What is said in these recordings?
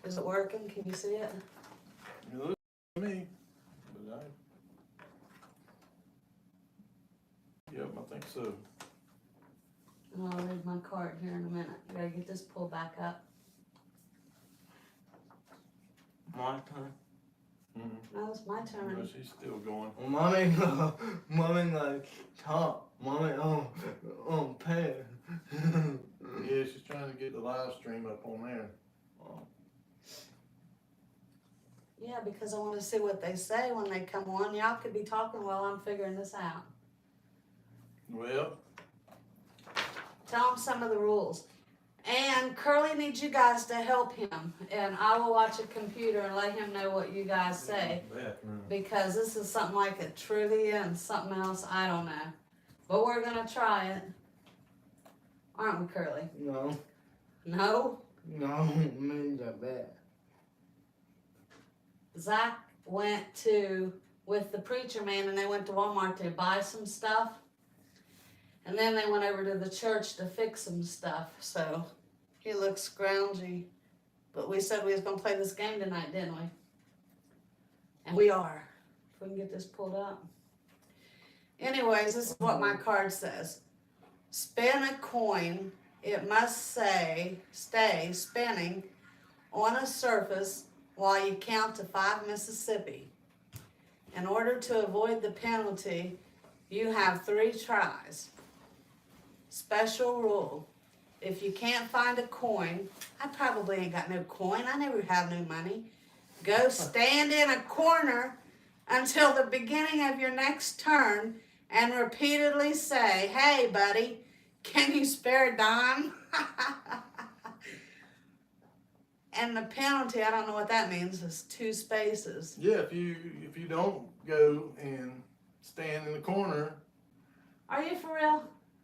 Is it working? Can you see it? It looks to me, but yep, I think so. And I'll read my card here in a minute. You gotta get this pulled back up. My turn. No, it's my No, turn. she's still going. Mommy, mommy like top. Mommy pay. Yeah, she's trying to get the live stream up on there. Yeah, because I want to see what they say when they come on. Y'all could be talking while I'm figuring this out. Well, Tell them some of the rules. And Curly needs you guys to help him. And I will watch a computer and let him know what you guys say. bathroom. Because this is something like a trivia and something else. I don't know. But we're going to try it. Aren't we, Curly? No, No? no, me the bad. Zach went with the preacher man, and they went to Walmart to buy some stuff. And then they went over to the church to fix some stuff. So he looks scroungy. But we said we was going to play this game tonight, didn't we? And we are. If we can get this pulled up. Anyways, this is what my card says. Spin a coin. It must stay spinning on a surface while you count to 5 Mississippi. In order to avoid the penalty, you have 3 tries. Special rule. If you can't find a coin, I probably ain't got no coin. I never have no money. Go stand in a corner until the beginning of your next turn and repeatedly say, "Hey, buddy, can you spare a dime?" And the penalty, I don't know what that means, is 2 spaces. Yeah, if you don't go and stand in the corner Are you for real?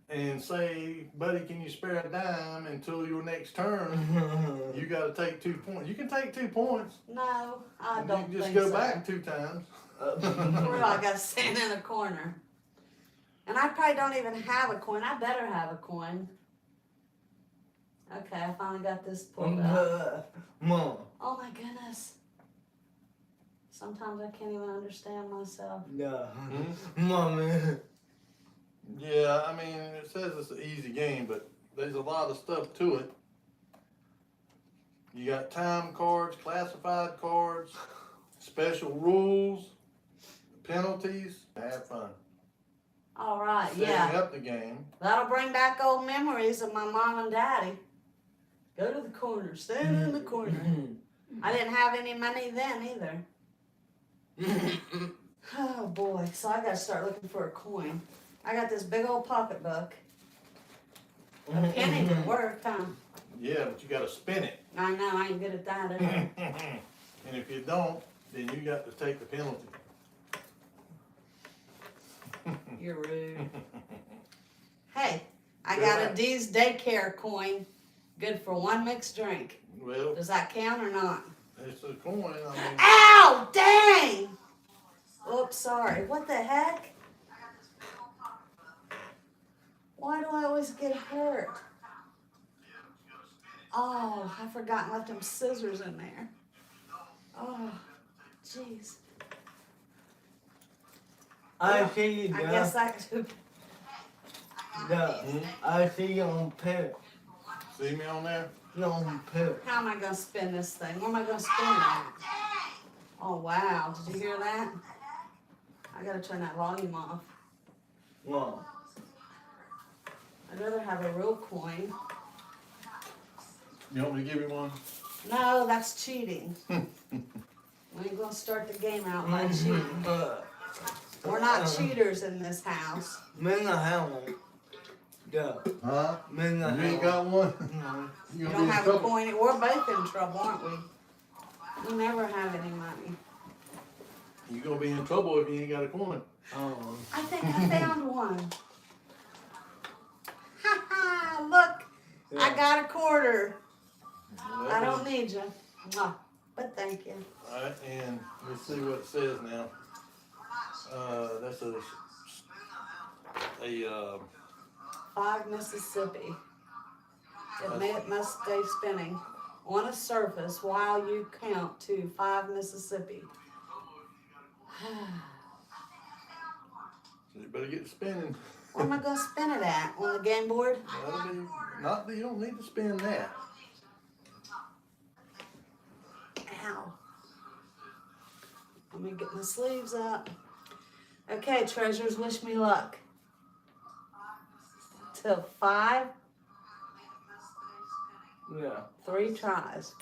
and say, "Buddy, can you spare a dime?" until your next turn, you got to take 2 points. You can take 2 points. No, I You don't can just think go so. back 2 times. For real, I gotta stand in a corner. And I probably don't even have a coin. I better have a coin. Okay, I finally got this pulled up. Mom. Oh my goodness. Sometimes I can't even understand myself. Yeah. Mommy. Yeah, I mean, it says it's an easy game, but there's a lot of stuff to it. You got time cards, classified cards, special rules, penalties. Have fun. All right, Setting yeah. up the game. That'll bring back old memories of my mom and daddy. Go to the corner, stand in the corner. I didn't have any money then either. Oh boy, so I gotta start looking for a coin. I got this big old pocketbook. A penny would work, huh? Yeah, but you got to spin it. I know, I ain't good at that either. And if you don't, then you got to take the penalty. You're rude. Hey, I got a D's daycare coin. Good for 1 mixed drink. Well, Does that count or not? it's a coin. I mean, Ow! Dang! Oops, sorry. What the heck? Why do I always get hurt? Oh, I forgot and left them scissors in there. Oh, jeez. I see you, I Dad. guess I could. Yeah. I see you on pit. see me on there? No, on pit. How am I going to spin this thing? Where am I going to spin it? Oh, wow. Did you hear that? I got to turn that volume off. Mom. I'd rather have a real coin. You want me to give you one? No, that's cheating. We ain't going to start the game out by cheating. We're not cheaters in this house. Men not have one. Yeah. Huh? Men not You ain't have got one? one. You You gonna don't be in have a trouble. coin. We're both in trouble, aren't we? We never have any money. You gonna be in trouble if you ain't got a coin. Oh. I think I found one. Ha ha! Look, I got a quarter. I don't need you. Mwah. But thank you. Alright, and let's see what it says now. That's a 5 Mississippi. It must stay spinning. on a surface while you count to 5 Mississippi. So you better get spinning. Where am I going to spin it at? On the game board? That'll be, not that you don't need to spin that. Ow. Let me get my sleeves up. Okay, treasures, wish me luck. Till 5. Yeah. 3 tries.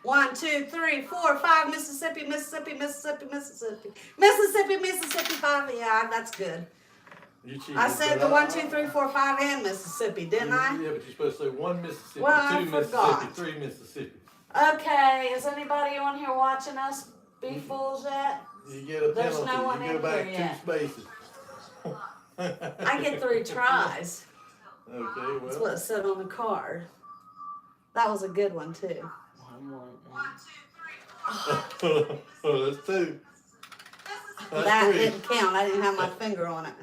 1, 2, 3, 4, 5. Mississippi, Mississippi, Mississippi, Mississippi, Mississippi, Mississippi. 5. Yeah, that's good. You cheated. I said but the 1, 2, 3, 4, 5, and Mississippi, didn't I? Yeah, but you're supposed to say 1 Mississippi, Well, I 2 forgot. Mississippi, 3 Mississippi. Okay, is anybody on here watching us be fools yet? You get a There's penalty. no one You in go back here 2 yet. spaces. I get 3 tries. Okay, That's well. what it said on the card. That was a good one too. Oh, that's 2. That's That 3. didn't count. I didn't have my finger on it.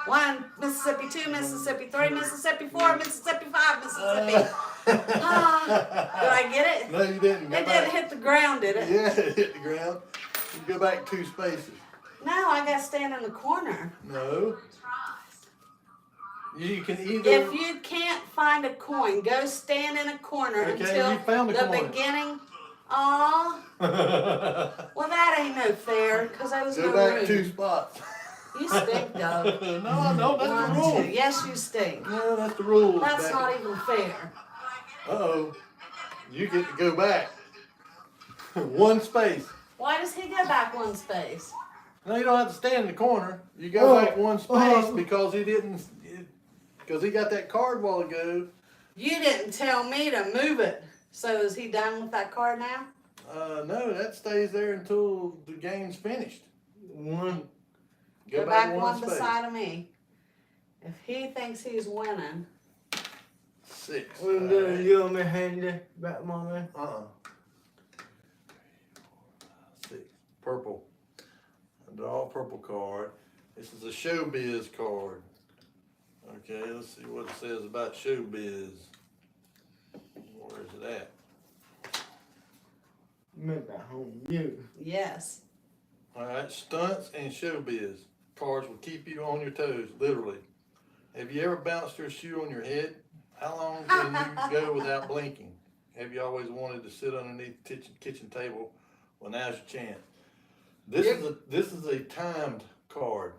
1 Mississippi, 2 Mississippi, 3 Mississippi, 4 Mississippi, 5 Mississippi. Did I get it? No, you didn't. Go It back. didn't hit the ground, did it? Yeah, it hit the ground. You go back 2 spaces. No, I got to stand in the corner. No. You can either. If you can't find a coin, go stand in a corner Okay, until you found the coin. beginning. Aw. Well, that ain't no fair, because I was Go no back room. 2 spots. You stink, Doug. No, I don't. That's 1, the rule. 2. Yes, you stink. No, that's the rules. That's not even fair. Uh-oh. You get to go back. 1 space. Why does he go back 1 space? No, you don't have to stand in the corner. You go back 1 space because he didn't. Because he got that card a while ago. You didn't tell me to move it. So is he done with that card now? No, that stays there until the game's finished. 1. Go back 1 space. beside of me. If he thinks he's winning. 6. We're gonna do my hand back, mama. 6. Purple. A draw a purple card. This is a showbiz card. Okay, let's see what it says about showbiz. Where is it at? Make that home you. Yes. Alright, stunts and showbiz. Cards will keep you on your toes, literally. Have you ever bounced your shoe on your head? How long can you go without blinking? Have you always wanted to sit underneath the kitchen table? Well, now's your chance. This is a timed card.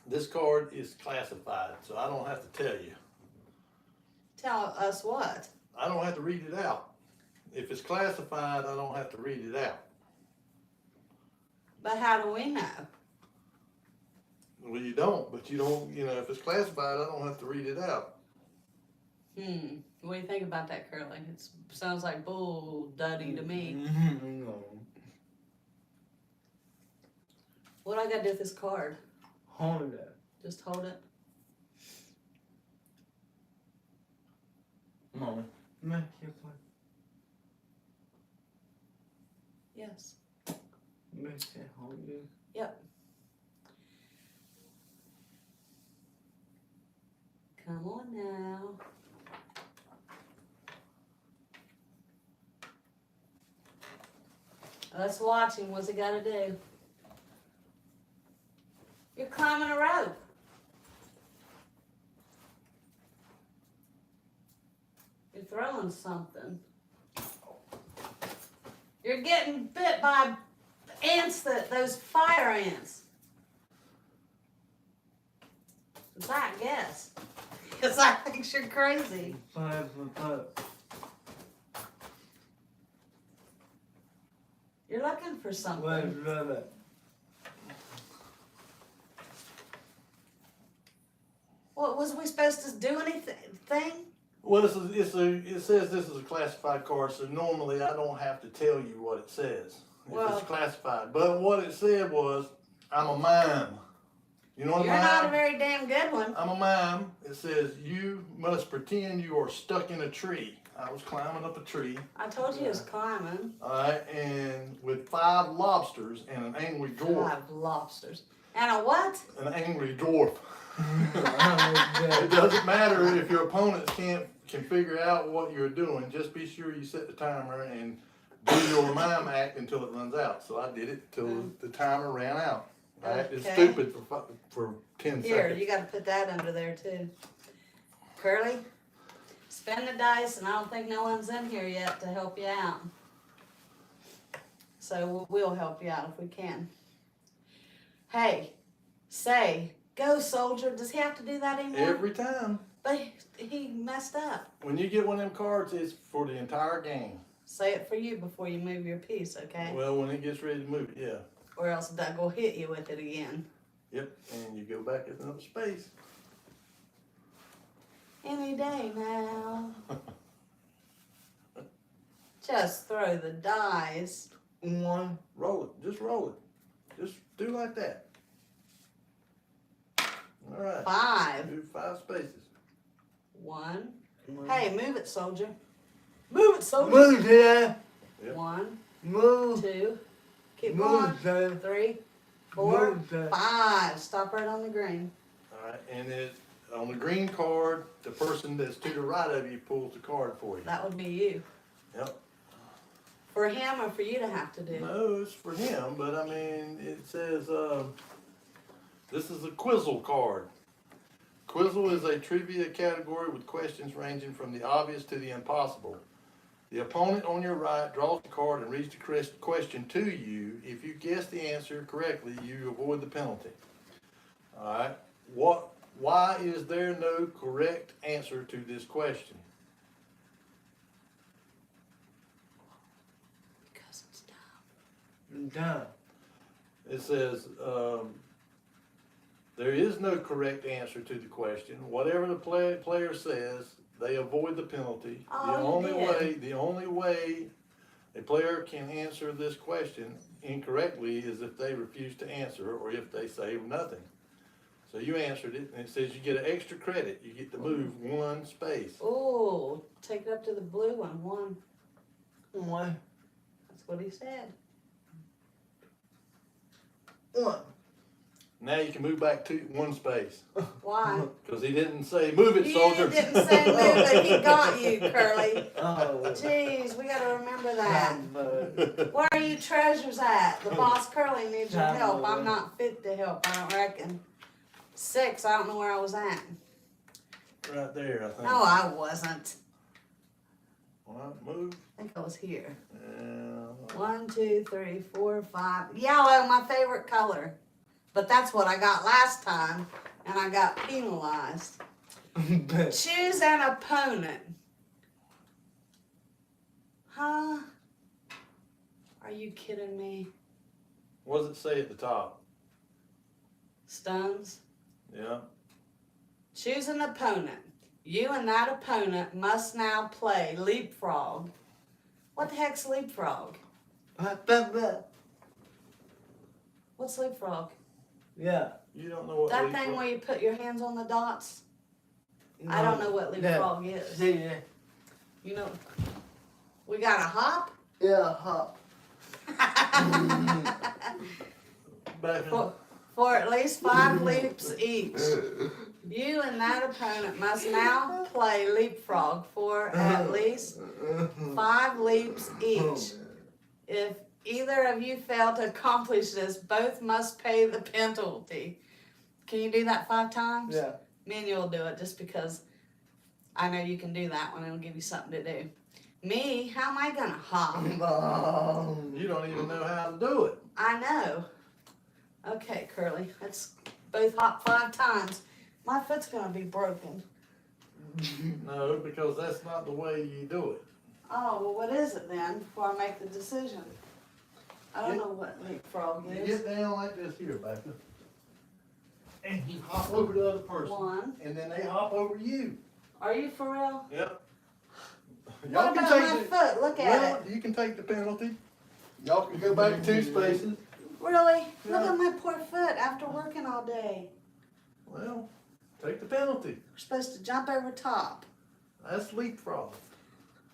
This card is classified, so I don't have to tell you. Tell us what? I don't have to read it out. If it's classified, I don't have to read it out. But how do we know? Well, you don't, but you don't, if it's classified, I don't have to read it out. What do you think about that, Curly? It sounds like bull duddy to me. No. What do I got to do with this card? Hold it. Just hold it? Mama. Make your point. Yes. Make it hold you. Yep. Come on now. Let's watch him. What's he got to do? You're climbing a rope. You're throwing something. You're getting bit by ants, those fire ants. I guess. Because I think you're crazy. 5 for 5. You're looking for something. Where's Robert? What was we supposed to do anything? Well, it says this is a classified card, so normally I don't have to tell you what it says if Well- it's classified. But what it said was, I'm a mime. You know what You're a not a mime? very damn good one. I'm a mime. It says, you must pretend you are stuck in a tree. I was climbing up a tree, I told you it was climbing. alright, and with 5 lobsters and an angry dwarf. 5 lobsters. And a what? An angry dwarf. It doesn't matter if your opponents can figure out what you're doing, just be sure you set the timer and do your mime act until it runs out. So I did it till the timer ran out. I acted Okay. stupid for 10 Here, seconds. you gotta put that under there too. Curly, spin the dice, and I don't think no one's in here yet to help you out. So we'll help you out if we can. Hey, say, go soldier. Does he have to do that anymore? Every time. But he messed up. When you get one of them cards, it's for the entire game. Say it for you before you move your piece, okay? Well, when it gets ready to move it, yeah. Or else Doug will hit you with it again. Yep, and you go back at another space. Any day now. Just throw the dice. One. Roll it, just roll it. Just do like that. All right. 5. Do 5 spaces. 1. One. Hey, move it, soldier. Move it, soldier. Move there. Yep. 1, Move. 2. Keep Move going. there. 3, 4, Move there. 5. Stop right on the green. All right, and it, on the green card, the person that's to the right of you pulls the card for you. That would be you. Yep. For him or for you to have to do? No, it's for him, but I mean, it says, this is a Quizzle card. Quizzle is a trivia category with questions ranging from the obvious to the impossible. The opponent on your right draws the card and reads the question to you. If you guess the answer correctly, you avoid the penalty. All right. Why is there no correct answer to this question? Because it's dumb. Done. It says, there is no correct answer to the question. Whatever the player says, they avoid the penalty. Oh, you did. The only way a player can answer this question incorrectly is if they refuse to answer or if they say nothing. So you answered it, and it says you get an extra credit. You get to move 1 space. Ooh, take it up to the blue one. 1. One. That's what he said. One. Now you can move back to 1 space. Why? Because he didn't say, move it, He soldier. didn't say move it. He got you, Curly. Oh. Jeez, we gotta remember that. But Where are you treasures at? The boss Curly needs your help. I'm not fit to help, I don't reckon. 6, I don't know where I was at. Right there, I think. No, I wasn't. All right, move. I think I was here. And 1, 2, 3, 4, 5. Yellow, my favorite color. But that's what I got last time, and I got penalized. Choose an opponent. Huh? Are you kidding me? what does it say at the top? Stones. Yeah. Choose an opponent. You and that opponent must now play leapfrog. What the heck's leapfrog? What's leapfrog? Yeah. You don't know what That leapfrog- thing where you put your hands on the dots? I don't know what leapfrog is. See ya. You know, we got a hop? Yeah, hop. Back in, For at least 5 leaps each. You and that opponent must now play leapfrog for at least 5 leaps each. If either of you fail to accomplish this, both must pay the penalty. Can you do that 5 times? Yeah. Me and you will do it just because I know you can do that one. It'll give you something to do. Me, how am I gonna hop? you don't even know how to do it. I know. Okay, Curly, let's both hop 5 times. My foot's gonna be broken. No, because that's not the way you do it. Oh, well, what is it then before I make the decision? I don't Yeah. know what leapfrog You is. get down like this here, Becca. And you hop over the other person. 1. And then they hop over you. Are you for real? Yep. What about my foot? Look at Well, it. you can take the penalty. Y'all can go back 2 spaces. Really? Look Yeah. at my poor foot after working all day. Well, take the penalty. We're supposed to jump over top. That's leapfrog.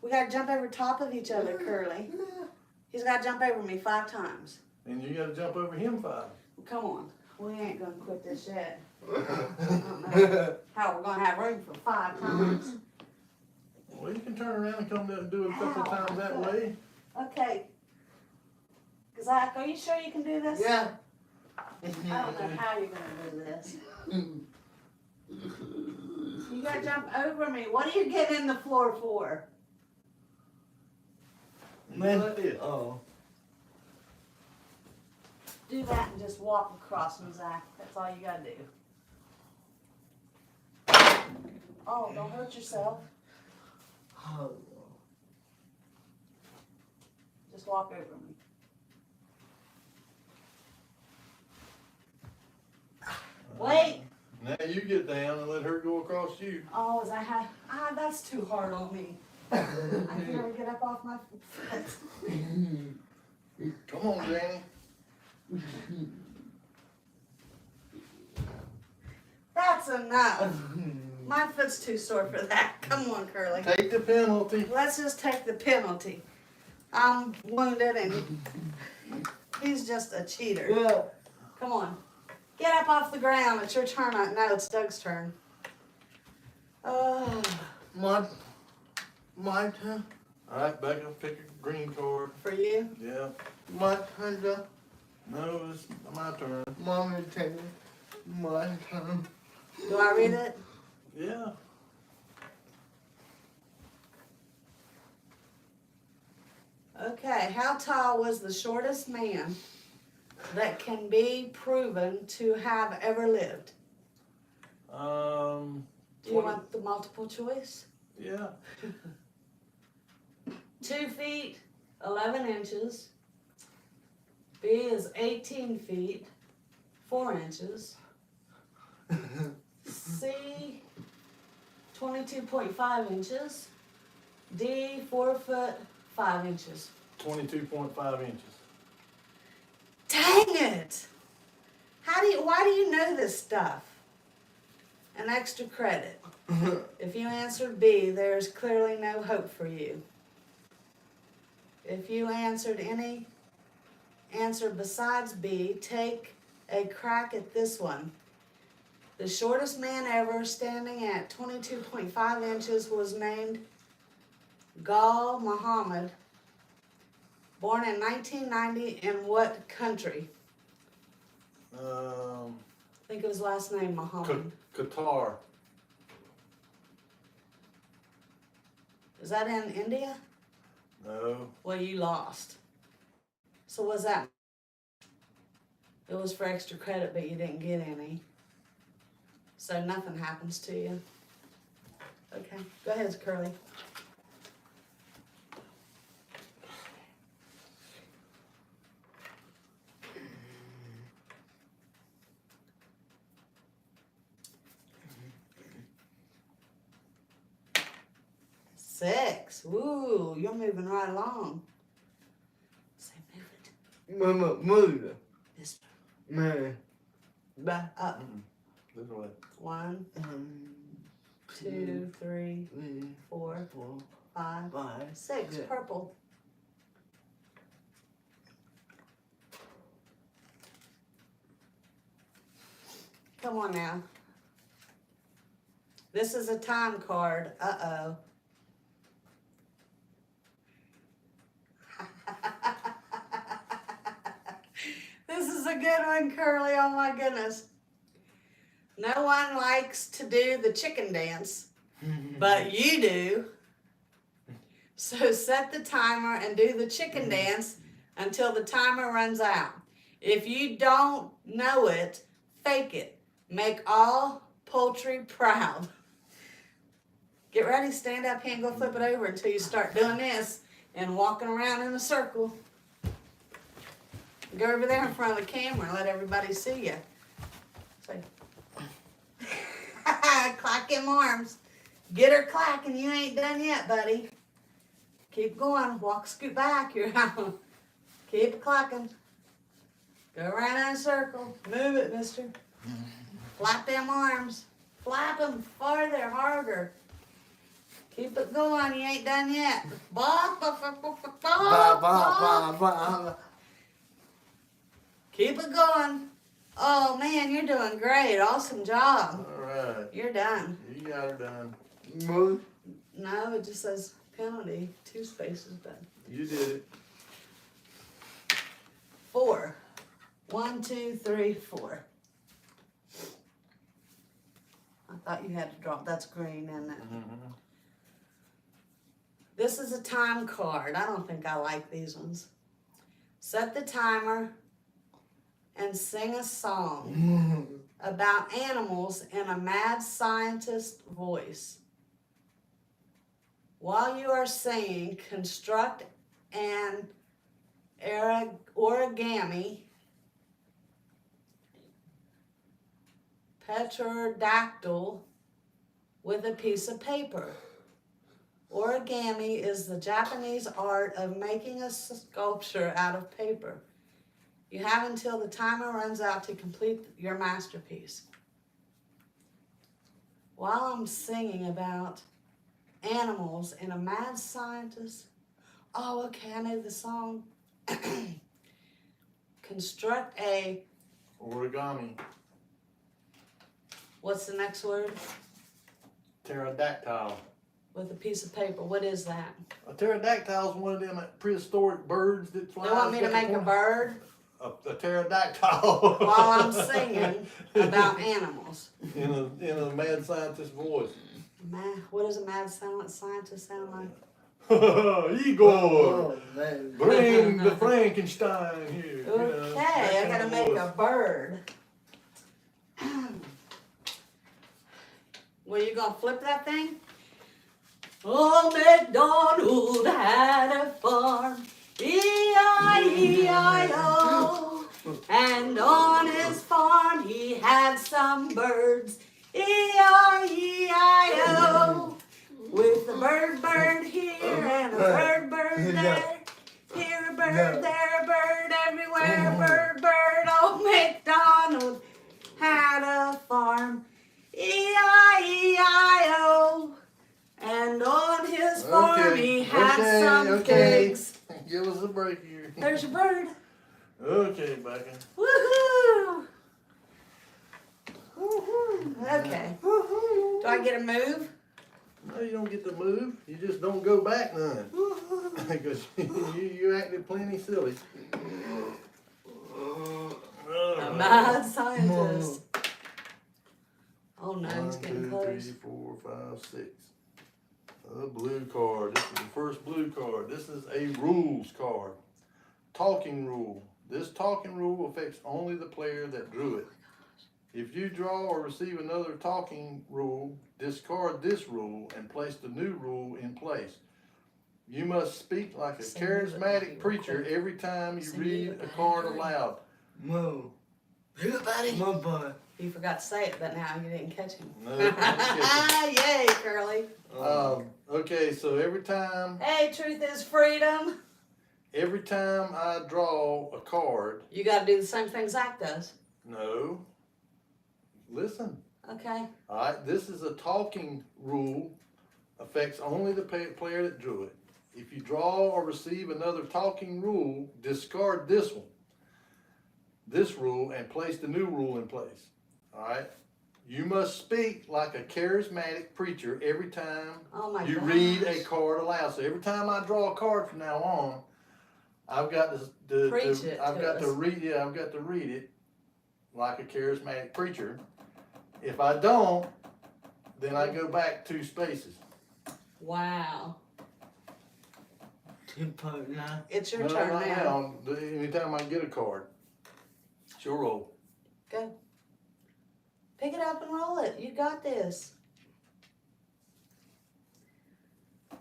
We gotta jump over top of each other, Curly. Yeah. He's gotta jump over me 5 times. And you gotta jump over him 5. Come on. We ain't gonna quit this yet. I don't know how we're gonna have room for 5 times. Well, you can turn around and come and do it a couple of times that way. Okay. Zach, are you sure you can do this? Yeah. I don't know how you're gonna do this. You gotta jump over me. What are you getting in the floor for? Like this. Oh. Do that and just walk across them, Zach. That's all you gotta do. Oh, don't hurt yourself. Oh. Just walk over me. Wait. Now you get down and let her go across you. Oh, is that how? That's too hard on me. I can never get up off my foot. Come on, Danny. That's enough. My foot's too sore for that. Come on, Curly. Take the penalty. Let's just take the penalty. I'm wounded and he's just a cheater. Yeah. Come on. Get up off the ground. It's your turn. No, it's Doug's turn. Oh, My turn. Alright, Becca, pick a green card. for you? Yeah. My turn. No, it's my turn. Mommy turn. My turn. Do I read it? Yeah. Okay. How tall was the shortest man that can be proven to have ever lived? Do you 20 want the multiple choice? Yeah. 2 feet, 11 inches. B is 18 feet, 4 inches. C, 22.5 inches. D, 4 foot, 5 inches. 22.5 inches. Dang it! Why do you know this stuff? An extra credit. If you answered B, there's clearly no hope for you. If you answered any answer besides B, take a crack at this one. The shortest man ever, standing at 22.5 inches, was named Ghal Muhammad. Born in 1990 in what country? Think of his last name, Muhammad. Qatar. Is that in India? No. Well, you lost. So what's that? It was for extra credit, but you didn't get any. So nothing happens to you. Okay, go ahead, Curly. Six. Ooh, you're moving right along. Say move it. Mama, move. This Man. Back. up. This way. 1, 2, 3, 4, 5, 6. Yeah. Purple. Come on now. This is a time card. Uh-oh. This is a good one, Curly. Oh my goodness. No one likes to do the chicken dance, but you do. So set the timer and do the chicken dance until the timer runs out. If you don't know it, fake it. Make all poultry proud. Get ready, stand up here and go flip it over until you start doing this and walking around in a circle. Go over there in front of the camera and let everybody see you. Say, clack them arms. Get her clacking. You ain't done yet, buddy. Keep going. Walk, scoot back. You're out. Keep it clacking. Go around in a circle. Move it, mister. Flap them arms. Flap them farther, harder. Keep it going. You ain't done yet. Bop, bop, bop, bop, bop, bop. Keep it going. Oh man, you're doing great. Awesome job. All right. You're done. You got her done. Move. No, it just says penalty, 2 spaces, but You did it. 4. 1, 2, 3, 4. I thought you had to drop. That's green, isn't it? Mm-hmm. This is a time card. I don't think I like these ones. Set the timer and sing a song about animals in a mad scientist voice. While you are singing, construct an origami pterodactyl with a piece of paper. Origami is the Japanese art of making a sculpture out of paper. You have until the timer runs out to complete your masterpiece. While I'm singing about animals and a mad scientist, oh, okay, I know the song. Construct a, Origami. what's the next word? Pterodactyl. With a piece of paper. What is that? A pterodactyl is one of them prehistoric birds that flies. They want me to make a bird A pterodactyl. while I'm singing about animals. in a mad scientist voice. What does a mad scientist sound like? Igor, Oh, man. bring the Frankenstein here. you know, Okay, that I gotta kind of make voice. a bird. Well, you gonna flip that thing? Old MacDonald had a farm, E-I-E-I-O. And on his farm he had some birds, E-I-E-I-O. With a bird here and a bird there. Here a bird, there a bird, everywhere bird. Old MacDonald had a farm, E-I-E-I-O. And on his farm he had some pigs. Give us a break here. There's your bird. Okay, Becca. Woohoo! Okay. Do I get a move? No, you don't get to move. You just don't go back none. Because you acted plenty silly. A mad scientist. Oh no, he's 1, getting 2, close. 3, 4, 5, 6. A blue card. This is the first blue card. This is a rules card. Talking rule. This talking rule affects only the player that drew it. If you draw or receive another talking rule, discard this rule and place the new rule in place. You must speak like a charismatic preacher every time you read a card aloud. Moo. Everybody. Moo boy. You forgot to say it, but now you didn't catch him. No, I didn't catch Yay, Curly. Okay, so every time Hey, truth is freedom. I draw a card, You gotta do the same thing Zach does. no, listen. Okay. All right, this is a talking rule, affects only the player that drew it. If you draw or receive another talking rule, discard this rule, and place the new rule in place. All right, you must speak like a charismatic preacher every time Oh my you gosh. read a card aloud. So every time I draw a card from now on, I've got to Preach it I've to got us. to read. Yeah, I've got to read it like a charismatic preacher. If I don't, then I go back 2 spaces. Wow. Now. It's your No, turn not now. now. Anytime I get a card, it's your roll. Go. Pick it up and roll it. You got this.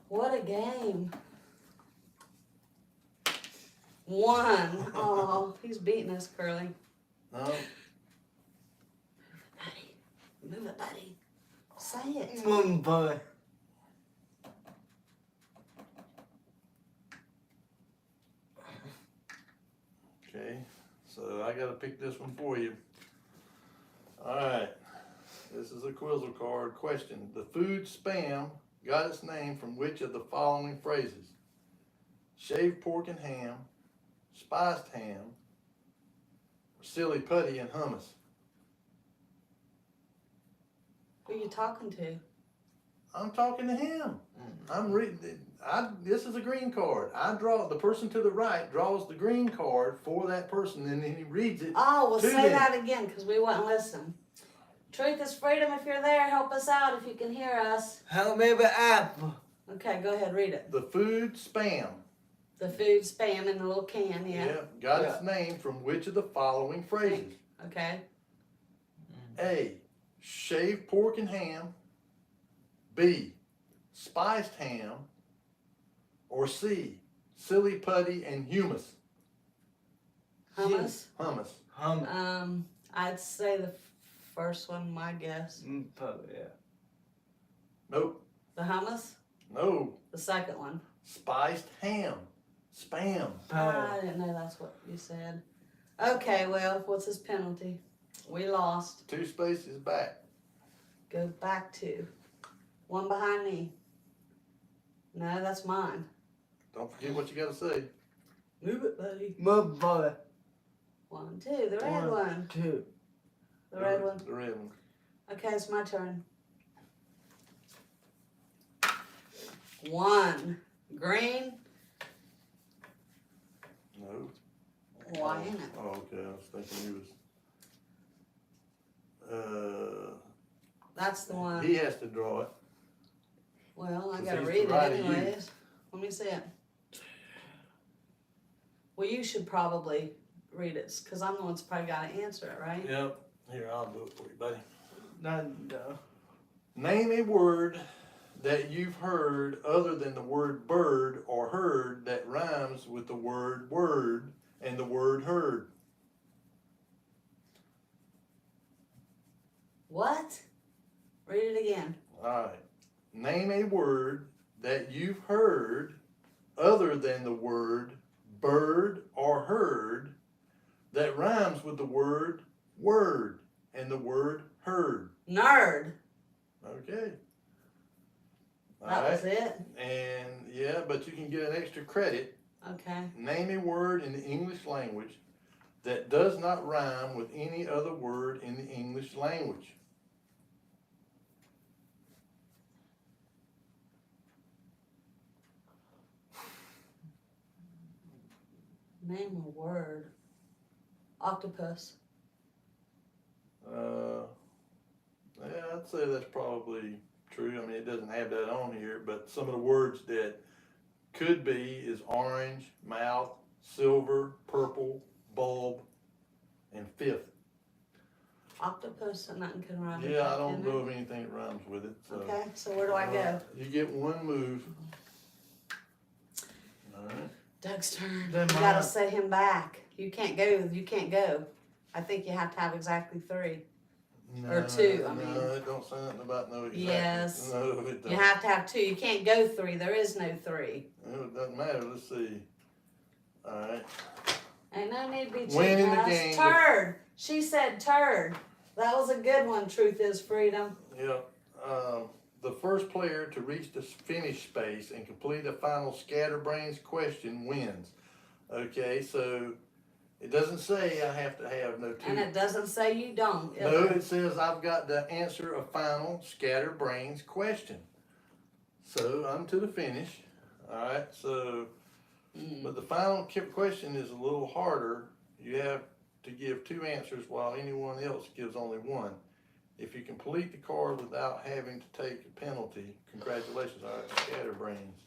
What a game. 1. Oh, he's beating us, Curly. No, Buddy. Move it, buddy. Say it. Moo boy. okay. So I got to pick this one for you. All right. This is a Quizzle card. Question: the food Spam got its name from which of the following phrases? Shaved pork and ham, spiced ham, silly putty and hummus. Who you talking to? I'm talking to him. I'm reading. This is a green card. The person to the right draws the green card for that person, and then he reads it. Oh, well, to say them. that again, because we wouldn't listen. Truth is freedom. If you're there, help us out if you can hear us. Help me with apple. Okay, go ahead, read it. The food spam. The food spam in the little can, yeah. Got its name from which of the following phrases? Okay. A. Shaved pork and ham. B. Spiced ham. Or C. Silly putty and hummus. Hummus. Hummus. I'd say the first one, my guess. Probably, yeah. Nope. The hummus? No. The second one. Spiced ham. Spam. I didn't know that's what you said. Okay, well, what's his penalty? We lost. 2 spaces back. Go back to. One behind me. No, that's mine. Don't forget what you gotta say. Move it, buddy. Move boy. 1, 2, the red one. 2. The red one. The red one. Okay, it's my turn. 1. Green. No. Why ain't it? Oh, okay. I was thinking he was. That's the one. He has to draw it. Well, I Since gotta he's read it provided you. anyways. Let me see it. Well, you should probably read it, because I'm the one that's probably gotta answer it, right? Yep. Here, I'll do it for you, buddy. No. Name a word that you've heard other than the word bird or heard that rhymes with the word word and the word heard. What? Read it again. All right. Name a word that you've heard other than the word bird or heard that rhymes with the word word and the word heard. Nerd. Okay. All That right. was it? And yeah, but you can get an extra credit. Okay. Name a word in the English language that does not rhyme with any other word in the English language. Name a word. Octopus. Yeah, I'd say that's probably true. I mean, it doesn't have that on here, but some of the words that could be is orange, mouth, silver, purple, bulb, and fifth. Octopus and nothing can rhyme with Yeah, that, I don't can know it? of anything that rhymes with it. So. Okay, so where do I go? You get one move. All right. Doug's turn. Then You gotta mine. set him back. You can't go. You can't go. I think you have to have exactly 3. Or 2, I mean. No, it don't say nothing about no exactly. Yes. No, it don't. You have to have 2. You can't go 3. There is no 3. No, it doesn't matter. Let's see. All right. Ain't no need to be cheating. Winning the us. game. Turd. She said turd. That was a good one. Truth is freedom. Yeah. The first player to reach the finish space and complete a final scatterbrains question wins. Okay, so it doesn't say I have to have no 2. And it doesn't say you don't. No, it says I've got to answer a final scatterbrains question. So I'm to the finish. All right. So, but the final question is a little harder. You have to give 2 answers while anyone else gives only 1. If you complete the card without having to take a penalty, congratulations. All right. Scatterbrains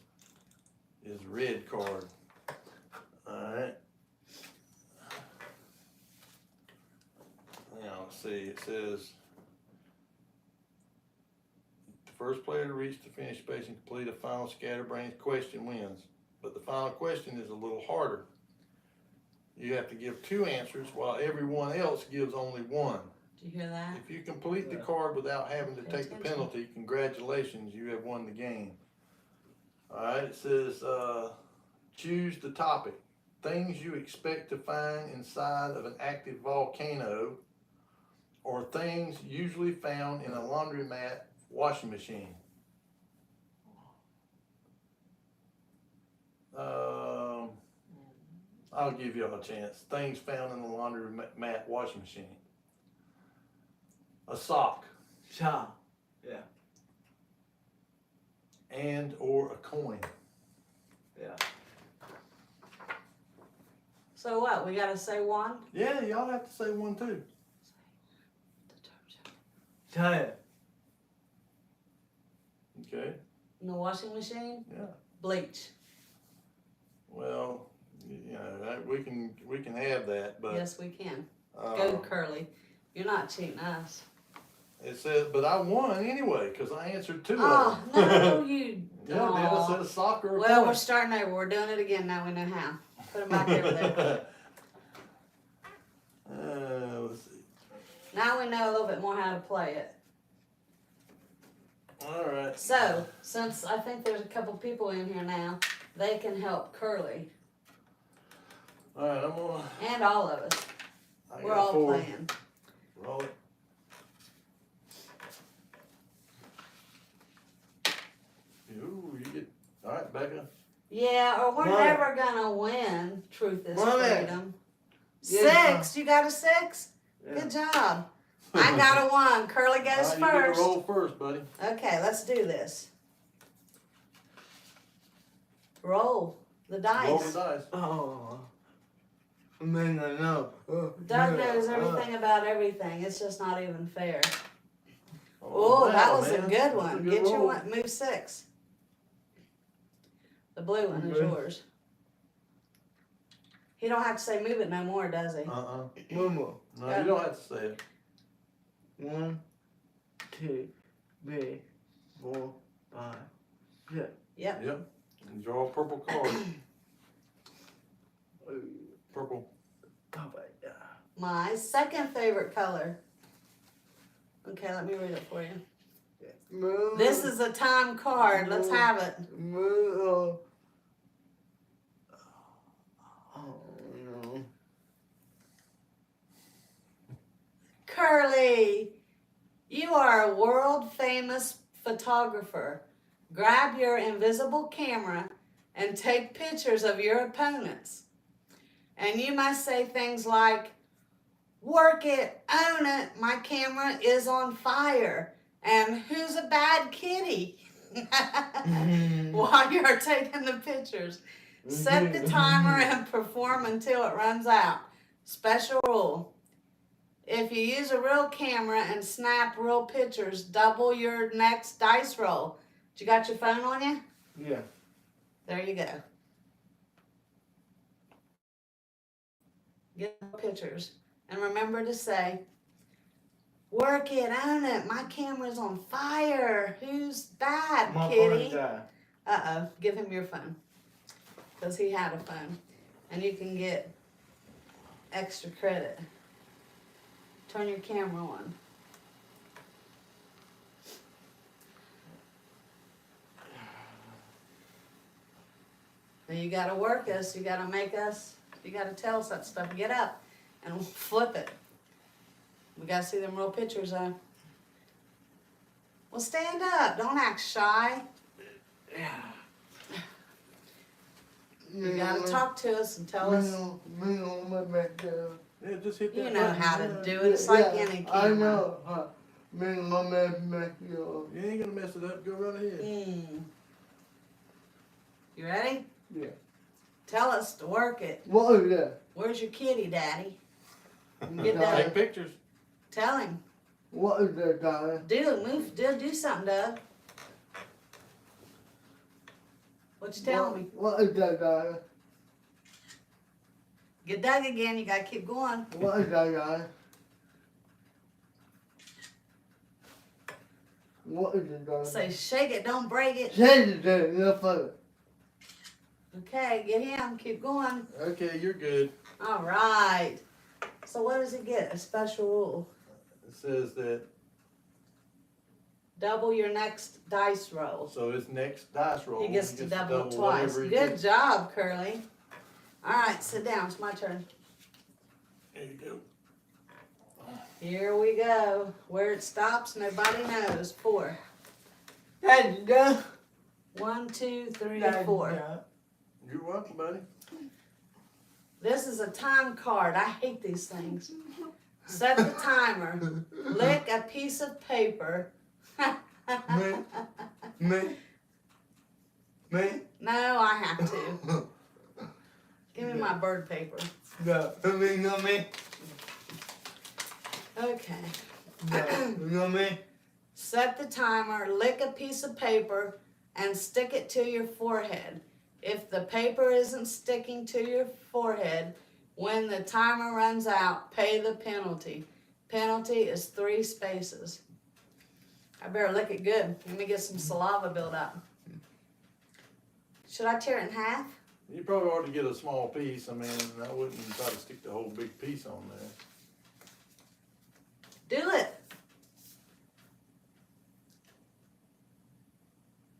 is red card. All right. Now, let's see, it says, the first player to reach the finish space and complete a final scatterbrains question wins. But the final question is a little harder. You have to give 2 answers while everyone else gives only 1. Did you hear that? If you complete the card without having to Pay take the attention. penalty, congratulations, you have won the game. All right, it says, choose the topic. Things you expect to find inside of an active volcano, or things usually found in a laundromat washing machine. I'll give y'all a chance. Things found in the laundromat washing machine. A sock. Cha. Yeah. and or a coin. Yeah. So what? We gotta say one? Yeah, y'all have to say one too. Tire. Okay. In the washing machine? Yeah. Bleach. Well, you know, we can have that, but Yes, we can. Go uh, Curly. You're not cheating us. it says, but I won anyway because I answered two Oh, of them. no, you Yeah, then it Aw. says soccer. Or Well, coin. we're starting over. We're doing it again now. We know how. Put them back over there. Let's see. Now we know a little bit more how to play it. All right. So, since I think there's a couple people in here now, they can help Curly. All right, I'm gonna. And all of us. I We're got all 4. playing. Roll it. Ooh, you get. All right, Becca. Yeah, or we're Mom. never gonna win. Truth is Mom. freedom. Yeah. 6. You got a 6? Yeah. Good job. I got a 1. Curly All goes right, you get to first. roll first, buddy. Okay, let's do this. Roll the dice. Roll the dice. Oh. Man, I know. Doug knows everything about everything. It's just not even fair. Oh, Oh, that wow, was man. a good That's a one. good Get your roll. one. Move 6. The blue one is Okay. yours. He don't have to say move it no more, does he? One more. No, you don't have to say it. 1, 2, 3, 4, 5, 6. Yep. Yep. And draw a purple card. Purple. My second favorite color. Okay, let me read it for you. This is a time card. Let's have it. Oh no. Curly, you are a world famous photographer. Grab your invisible camera and take pictures of your opponents. And you must say things like, work it, own it, my camera is on fire. And who's a bad kitty? While you're taking the pictures. Set the timer and perform until it runs out. Special rule. If you use a real camera and snap real pictures, double your next dice roll. You got your phone on you? Yeah. There you go. Get the pictures. And remember to say, work it, own it, my camera's on fire. Who's bad, My kitty? phone died. Uh-oh, give him your phone. Because he had a phone. And you can get extra credit. Turn your camera on. Now you gotta work us, you gotta make us, you gotta tell us that stuff. Get up and we'll flip it. We gotta see them real pictures though. Well, stand up, don't act shy. Yeah. You gotta talk to us and tell us. Yeah, just hit that You know button. how to Yeah, do it. It's like Yeah, any camera. I know. Me and my man make you. You ain't gonna mess it up. Go right ahead. You ready? Yeah. Tell us to work it. What is that? Where's your kitty, Daddy? Get that. Take pictures. Tell him. What is that, darling? Do something, Doug. What you telling me? What is that, darling? Get Doug again. You gotta keep going. What is that, darling? What is it, darling? Say, shake it, don't break it. Change it, darling. You're funny. Okay, get him. Keep going. Okay, you're good. All right. So what does he get? A special rule. It says that, Double your next dice roll. so his next dice roll. He gets to double it twice. whatever he Good gets. job, Curly. All right, sit down. It's my turn. There you go. Here we go. Where it stops, nobody knows. 4. That's good. 1, 2, 3, That's 4. good. You're welcome, buddy. This is a time card. I hate these things. Set the timer. Lick a piece of paper. Me. Me? No, I have to. Give me my bird paper. No. You know me? Okay. No. You know me? Set the timer, lick a piece of paper, and stick it to your forehead. If the paper isn't sticking to your forehead, when the timer runs out, pay the penalty. Penalty is 3 spaces. I better lick it good. Let me get some saliva build up. Should I tear it in half? You probably ought to get a small piece. I mean, I wouldn't try to stick the whole big piece on there. Do it.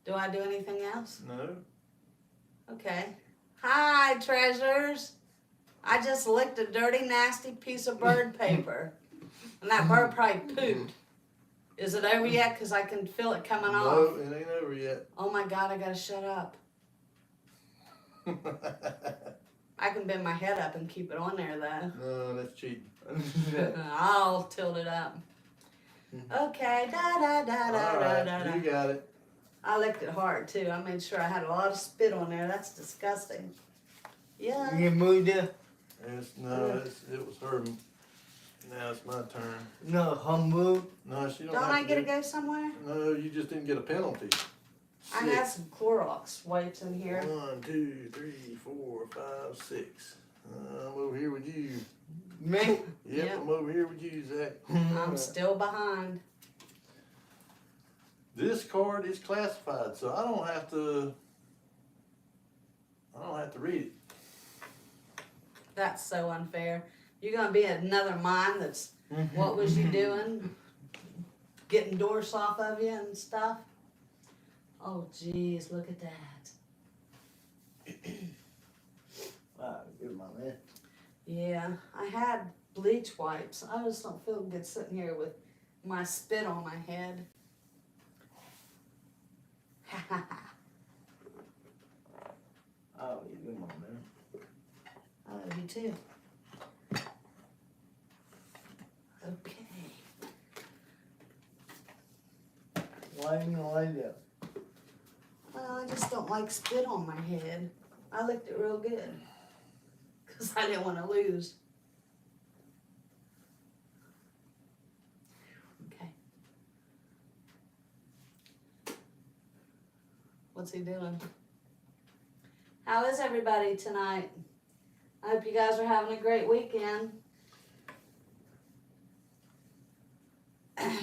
Do I do anything else? No? Okay. Hi, treasures. I just licked a dirty, nasty piece of bird paper. And that bird probably pooped. Is it over yet? Because I can feel it coming off. No, it ain't over yet. Oh my God, I gotta shut up. I can bend my head up and keep it on there though. No, that's cheating. I'll tilt it up. Okay, da da da da da Alright, da da. you got it. I licked it hard too. I made sure I had a lot of spit on there. That's disgusting. Yeah. You moved it? It was her. Now it's my turn. No, humble. No, she don't Don't have I to get to do- go somewhere? No, you just didn't get a penalty. I had some Clorox wipes in here. 1, 2, 3, 4, 5, 6. I'm over here with you. Me? Yep, Yep. I'm over here with you, Zach. I'm still behind. This card is classified, so I don't have to read it. That's so unfair. You're gonna be another mine that's, what was you doing? Getting doors off of you and stuff? Oh geez, look at that. Wow, good, my man. Yeah, I had bleach wipes. I just don't feel good sitting here with my spit on my head. Oh, you good, my man. I love you too. Okay. Why you gonna like that? Well, I just don't like spit on my head. I licked it real good. Because I didn't want to lose. Okay. What's he doing? How is everybody tonight? I hope you guys are having a great weekend.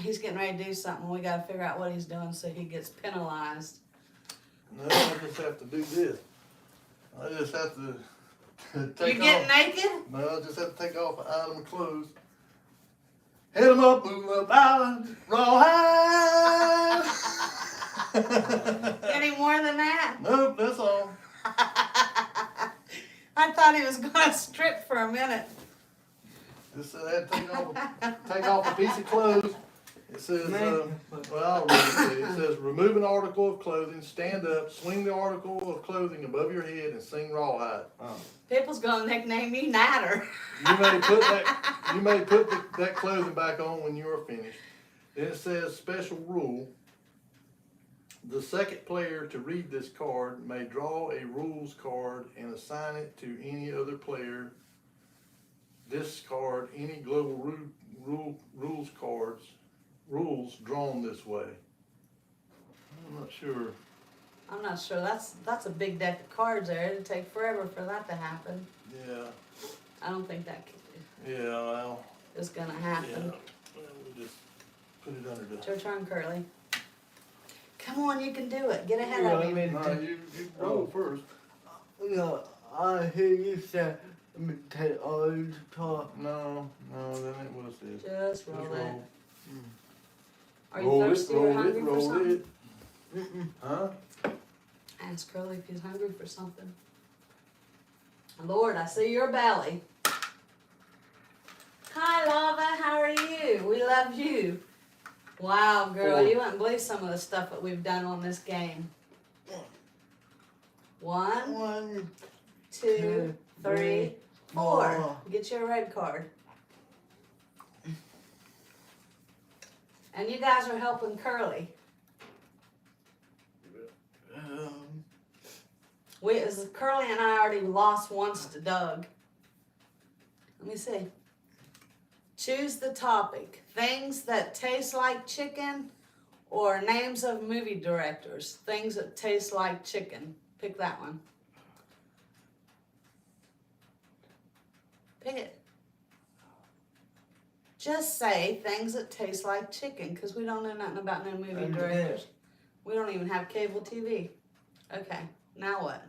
He's getting ready to do something. We got to figure out what he's doing so he gets penalized. No, I just have to do this. I just have to take You get off. naked? No, I just have to take off an item of clothes. Hit 'em up, move 'em up, island, rawhide. Any more than that? Nope, that's all. I thought he was going to strip for a minute. Just I had to take off a piece of clothes. It says, well, I'll read it to you. It says, remove an article of clothing, stand up, swing the article of clothing above your head, and sing rawhide. People's going to nickname you Natter. You may put that clothing back on when you are finished. Then it says, special rule. The second player to read this card may draw a rules card and assign it to any other player. Discard any global rules drawn this way. I'm not sure. I'm not sure. That's a big deck of cards there. It'd take forever for that to happen. Yeah. I don't think that Yeah. Well. is going to Yeah. happen. We'll just put it under It's the. your turn, Curly. Come on, you can do it. Get ahead of me. No, you roll first. No, I hear you say, let me take all the talk. No, that ain't what it says. Just roll Just it. roll. Are you Roll it, thirsty or roll hungry it, for roll something? it. Huh? Ask Curly if he's hungry for something. Lord, I see your belly. Hi, Lava. How are you? We love you. Wow, girl, 4. you wouldn't believe some of the stuff that we've done on this game. 1, 1, 2, 3, 4. Get your red card. And you guys are helping Curly. Curly and I already lost once to Doug. Let me see. Choose the topic. Things that taste like chicken or names of movie directors. Things that taste like chicken. Pick that one. Pick it. Just say things that taste like chicken, because we don't know nothing about no movie directors. We don't even have cable TV. Okay, now what?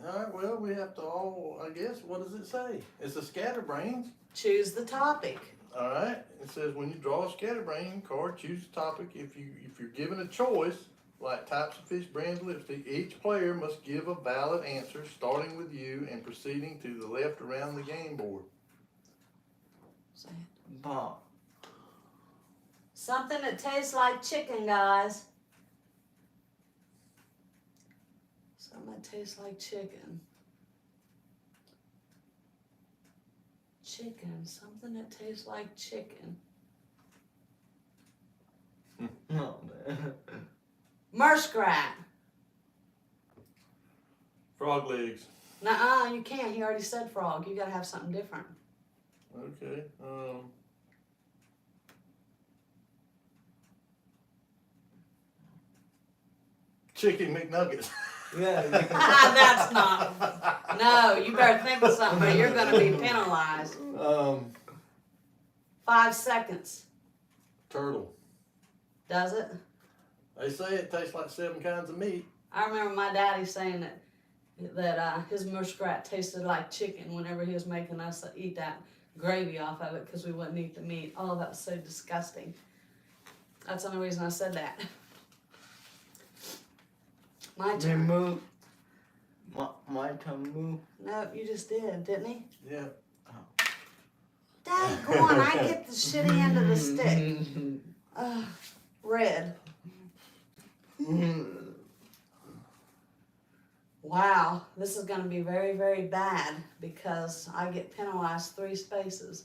Alright, well, we have to all, I guess, what does it say? It's a scatterbrains. Choose the topic. Alright, it says when you draw a scatterbrain card, choose a topic. If you're given a choice, like types of fish, brands, lipstick, each player must give a valid answer, starting with you and proceeding to the left around the game board. Say it. Bob. Something that tastes like chicken, guys. Something that tastes like chicken. Chicken. Something that tastes like chicken. No, man. Muskrat. Frog legs. Nuh-uh, you can't. He already said frog. You gotta have something different. Okay. Chicken McNuggets. Yeah. That's not. No, you better think of something, or you're gonna be penalized. 5 seconds. Turtle. Does it? They say it tastes like 7 kinds of meat. I remember my daddy saying that his muskrat tasted like chicken whenever he was making us eat that gravy off of it because we wouldn't eat the meat. Oh, that was so disgusting. That's the only reason I said that. My They turn. move. My turn move. Nope, you just did, didn't he? Yeah. Daggone, I get the shitty end of the stick. Red. Wow, this is going to be very, very bad because I get penalized 3 spaces.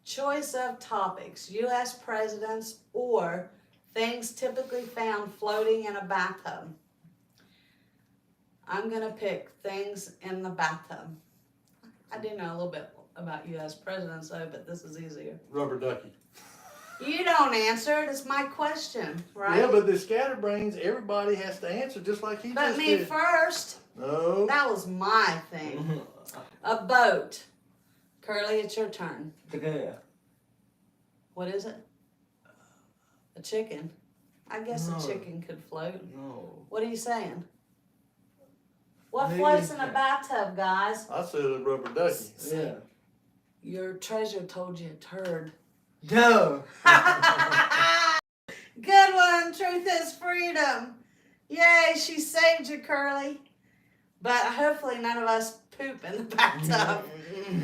Choice of topics, U.S. presidents or things typically found floating in a bathtub. I'm going to pick things in the bathtub. I do know a little bit about U.S. presidents though, but this is easier. Rubber ducky. You don't answer it, it's my question, right? Yeah, but the scatterbrains, everybody has to answer just like he But just me did. first. No. That was my thing. A boat. Curly, it's your turn. Yeah. What is it? A chicken. I guess No. a chicken could float. No. What are you saying? What Maybe floats in a so. bathtub, guys? I said a rubber ducky. Yeah. Your treasure told you a turd. No. Good one. Truth is freedom. Yay, she saved you, Curly. But hopefully none of us poop in the bathtub.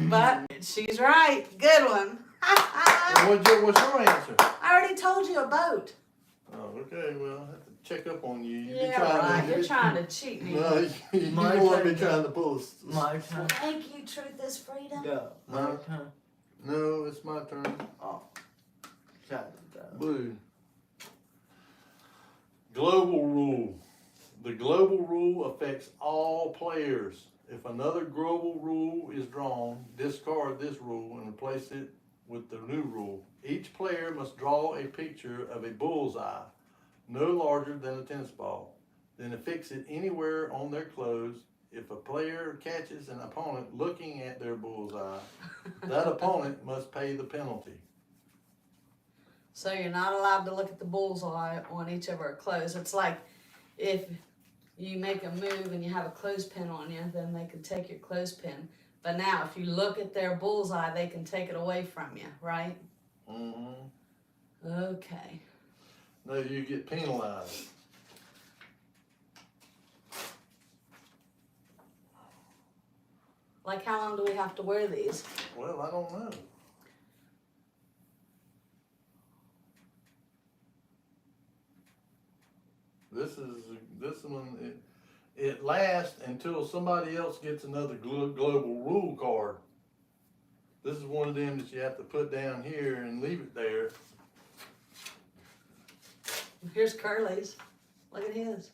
But she's right. Good one. What's your answer? I already told you a boat. Oh, okay. Well, I have to check up on you. Yeah, right. You're trying to cheat me. No, you My want me turn. trying to pull. My turn. Thank you, truth is freedom. No. My No. turn. No, it's my turn. Oh. Shut up. Blue. Global rule. The global rule affects all players. If another global rule is drawn, discard this rule and replace it with the new rule. Each player must draw a picture of a bullseye, no larger than a tennis ball, then affix it anywhere on their clothes. If a player catches an opponent looking at their bullseye, that opponent must pay the penalty. So you're not allowed to look at the bullseye on each of our clothes. It's like if you make a move and you have a clothespin on you, then they can take your clothespin. But now if you look at their bullseye, they can take it away from you, right? Mm-hmm. Okay. No, you get penalized. Like how long do we have to wear these? Well, I don't know. This one, it lasts until somebody else gets another global rule card. This is one of them that you have to put down here and leave it there. Here's Curly's. Look at his.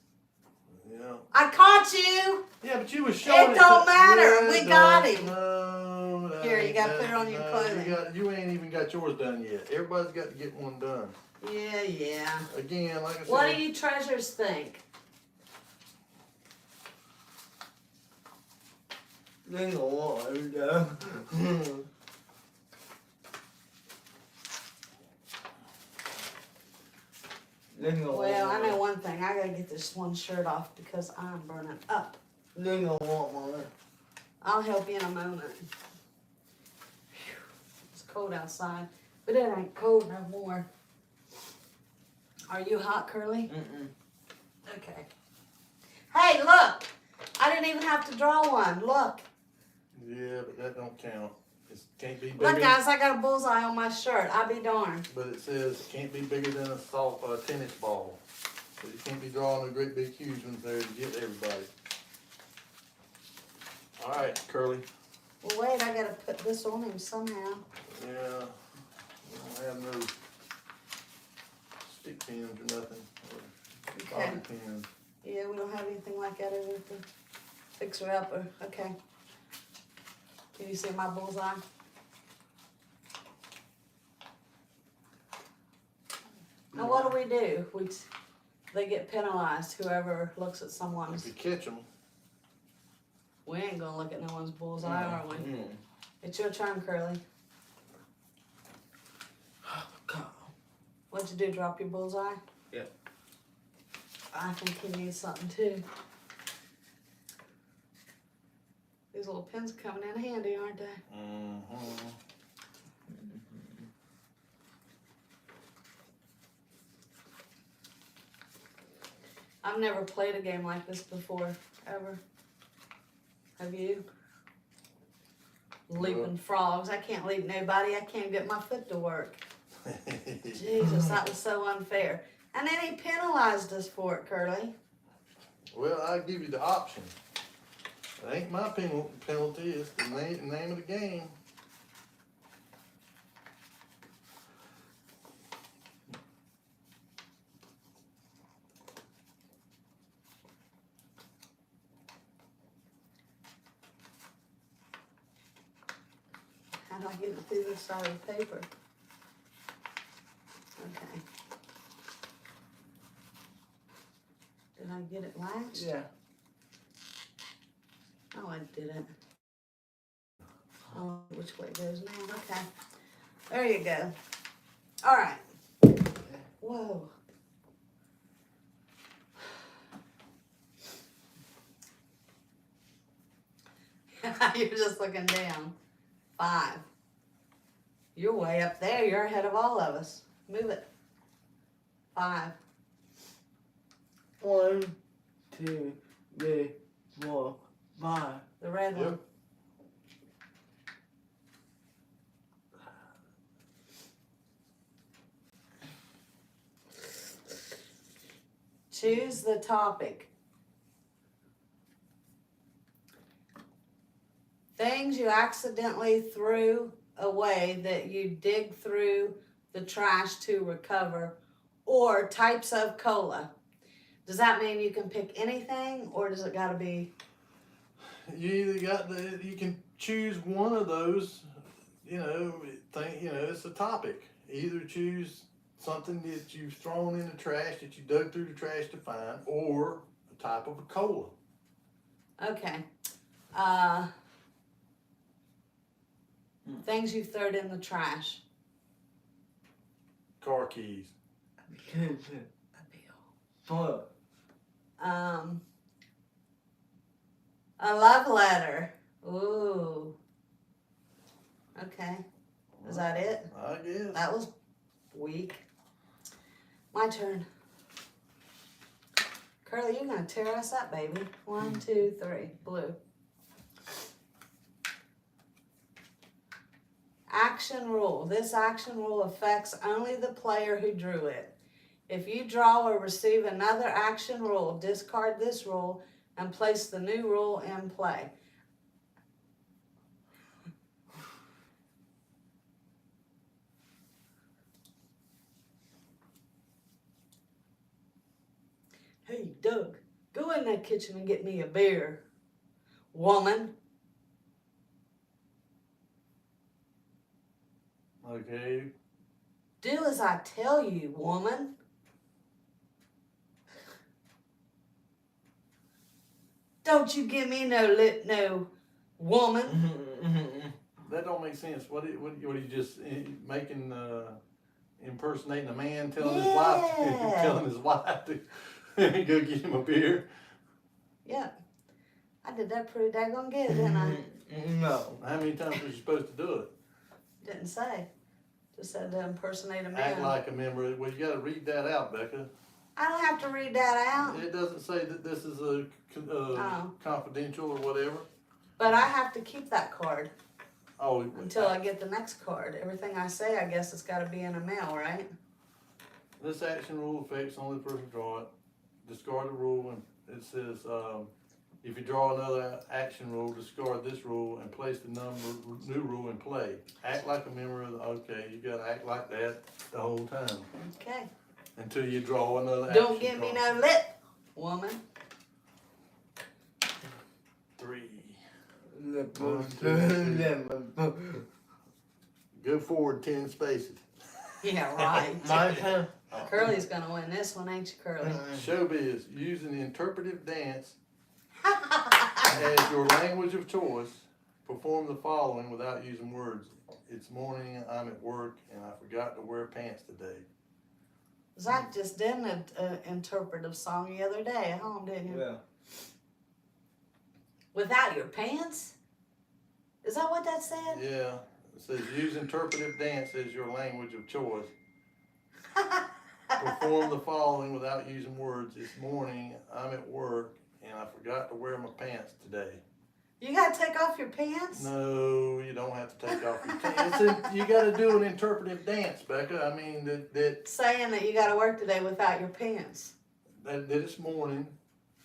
Yeah. I caught you. Yeah, but you was showing It don't to- matter. Yeah, We it got don't. him. No, that Here, you ain't gotta that- put it on your clothing. You ain't even got yours done yet. Everybody's got to get one done. Yeah. Again, like I said. What do you treasures think? They don't want it though. They don't Well, I want know one thing. I gotta get this one shirt off because I'm burning up. it. They don't want mine. I'll help you in a moment. Phew, it's cold outside, but it ain't cold no more. Are you hot, Curly? Mm-mm. Okay. Hey, look! I didn't even have to draw one. Look. Yeah, but that don't count. It can't be bigger. Look, guys, I got a bullseye on my shirt. I'll be darned. But it says can't be bigger than a tennis ball. So you can't be drawing a great big huge one there to get everybody. All right, Curly. Well, wait, I gotta put this on him somehow. Yeah, we don't have no stick pins or nothing. Or Okay. bobby pins. Yeah, we don't have anything like that over at the fixer upper. Okay. Can you see my bullseye? Now what do we do? They get penalized, whoever looks at someone's. If you catch them, We ain't gonna look at no one's bullseye, are we? Mm. It's your turn, Curly. God. What'd you do, drop your bullseye? Yeah. I think he needs something too. These little pins are coming in handy, aren't they? mm-hmm. I've never played a game like this before, ever. Have you? Leaping frogs. I can't leap nobody. I can't get my foot to work. Jesus, that was so unfair. And then he penalized us for it, Curly. Well, I give you the option. It ain't my penalty. It's the name of the game. How do I get it through this side of the paper? Okay. Did I get it latched? Yeah. Oh, I didn't. Oh, which way it goes now? Okay. There you go. All right. Whoa. You're just looking down. 5. You're way up there. You're ahead of all of us. Move it. 5. 1, 2, 3, 4, 5. The red one. Yep. Choose the topic. Things you accidentally threw away that you dig through the trash to recover, or types of cola. Does that mean you can pick anything, or does it gotta be? You can choose one of those. It's a topic. Either choose something that you've thrown in the trash that you dug through the trash to find, or a type of a cola. Okay. Things you thrown in the trash. Car keys. 2, 4. A love letter. Ooh. Okay. Is that it? I guess. That was weak. My turn. Curly, you're gonna tear us up, baby. 1, 2, 3. Blue. Action rule. This action rule affects only the player who drew it. If you draw or receive another action rule, discard this rule and place the new rule in play. Hey, Doug, Go in that kitchen and get me a beer, woman. Okay. Do as I tell you, woman. Don't you give me no lip, no woman. That don't make sense. What are you just making, impersonating a man telling his wife, Yeah. telling his wife to go get him a beer? Yeah. I did that pretty daggone good, didn't I? No. How many times was you supposed to do it? Didn't say. Just said to impersonate a man. Act like a member. Well, you got to read that out, Becca. I don't have to read that out. It doesn't say that this is a Oh. confidential or whatever. But I have to keep that card Oh, until I get the next card. Everything I say, I guess it's got to be in a mail, right? this action rule affects only the person draw it. Discard the rule, and it says if you draw another action rule, discard this rule and place the new rule in play. Act like a member of the. Okay, you got to act like that the whole time Okay. until you draw another. Don't action give me card. no lip, woman. 3. My Go forward 10 spaces. Yeah, right. turn. Curly's gonna win this one, ain't you, Curly? Showbiz, using interpretive dance as your language of choice. Perform the following without using words. It's morning, I'm at work, and I forgot to wear pants today. Zach just did an interpretive song the other day at home, didn't you? Yeah. Without your pants? Is that what that said? Yeah, it says use interpretive dance as your language of choice. Perform the following without using words. It's morning, I'm at work, and I forgot to wear my pants today. You gotta take off your pants? No, you don't have to take off your pants. You got to do an interpretive dance, Becca. I mean, that Saying that you gotta work today without your pants. this morning,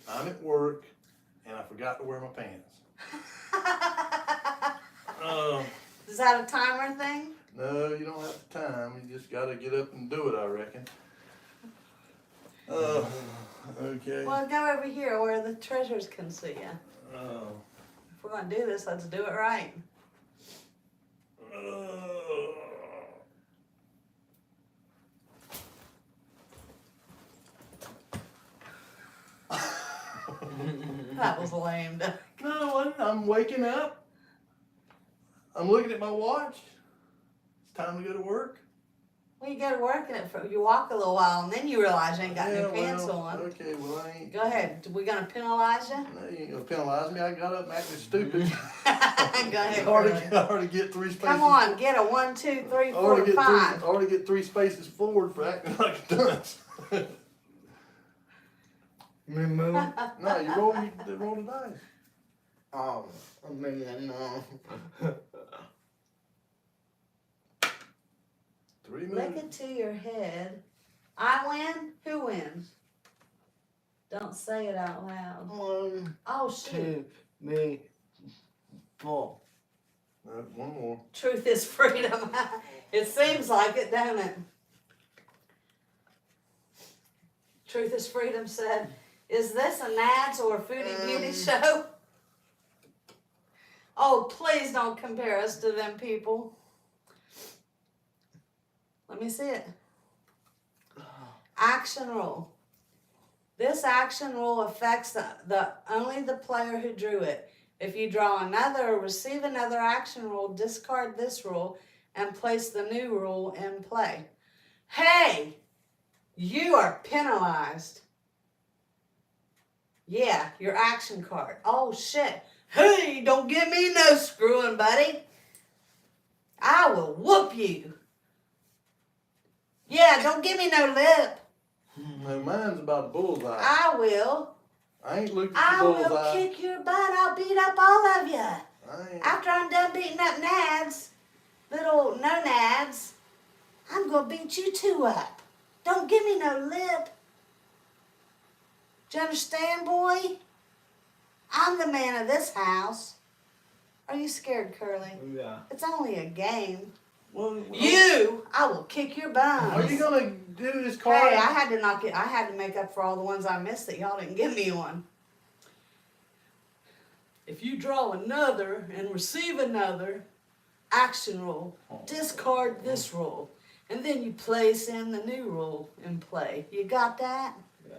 I'm at work, and I forgot to wear my pants. Is that a timer thing? No, you don't have the time. You just got to get up and do it, I reckon. Okay. Well, go over here where the treasures can see you. If we're gonna do this, let's do it right. That was lame. No, I'm waking up. I'm looking at my watch. It's time to go to work. Well, you go to work and you walk a little while, and then you realize you ain't got no pants on. Okay, well, I ain't. Go ahead. We gonna penalize you? No, you ain't gonna penalize me. I got up and acted stupid. Go ahead, I already, Curly. I already get 3 spaces. Come on, get a 1, 2, 3, 4, 5. I already get 3 spaces forward for acting like a dunce. Remove. No, you roll the dice. Oh, I mean, no. 3 Look minutes. into your head. I win? Who wins? Don't say it out loud. 1, Oh, shoot. 2, 3, 4. One more. Truth is freedom. It seems like it, don't it? Truth is freedom said, is this a Nads or a Foodie Beauty show? Oh, please don't compare us to them people. Let me see it. Action rule. This action rule affects only the player who drew it. If you draw another or receive another action rule, discard this rule and place the new rule in play. Hey, you are penalized. Yeah, your action card. Oh, shit. Hey, don't give me no screwing, buddy. I will whoop you. Yeah, don't give me no lip. No, mine's about the bullseye. I will. I ain't looking at I the will bullseye. kick your butt. I'll beat up all of you. I ain't. After I'm done beating up Nads, little no Nads, I'm going to beat you two up. Don't give me no lip. Do you understand, boy? I'm the man of this house. Are you scared, Curly? Yeah. It's only a game. Well, You, I will kick your bones. Are you gonna do this card? Hey, I had to make up for all the ones I missed that y'all didn't give me one. If you draw another and receive another action roll, discard this roll, and then you place in the new roll in play. You got that? Yeah.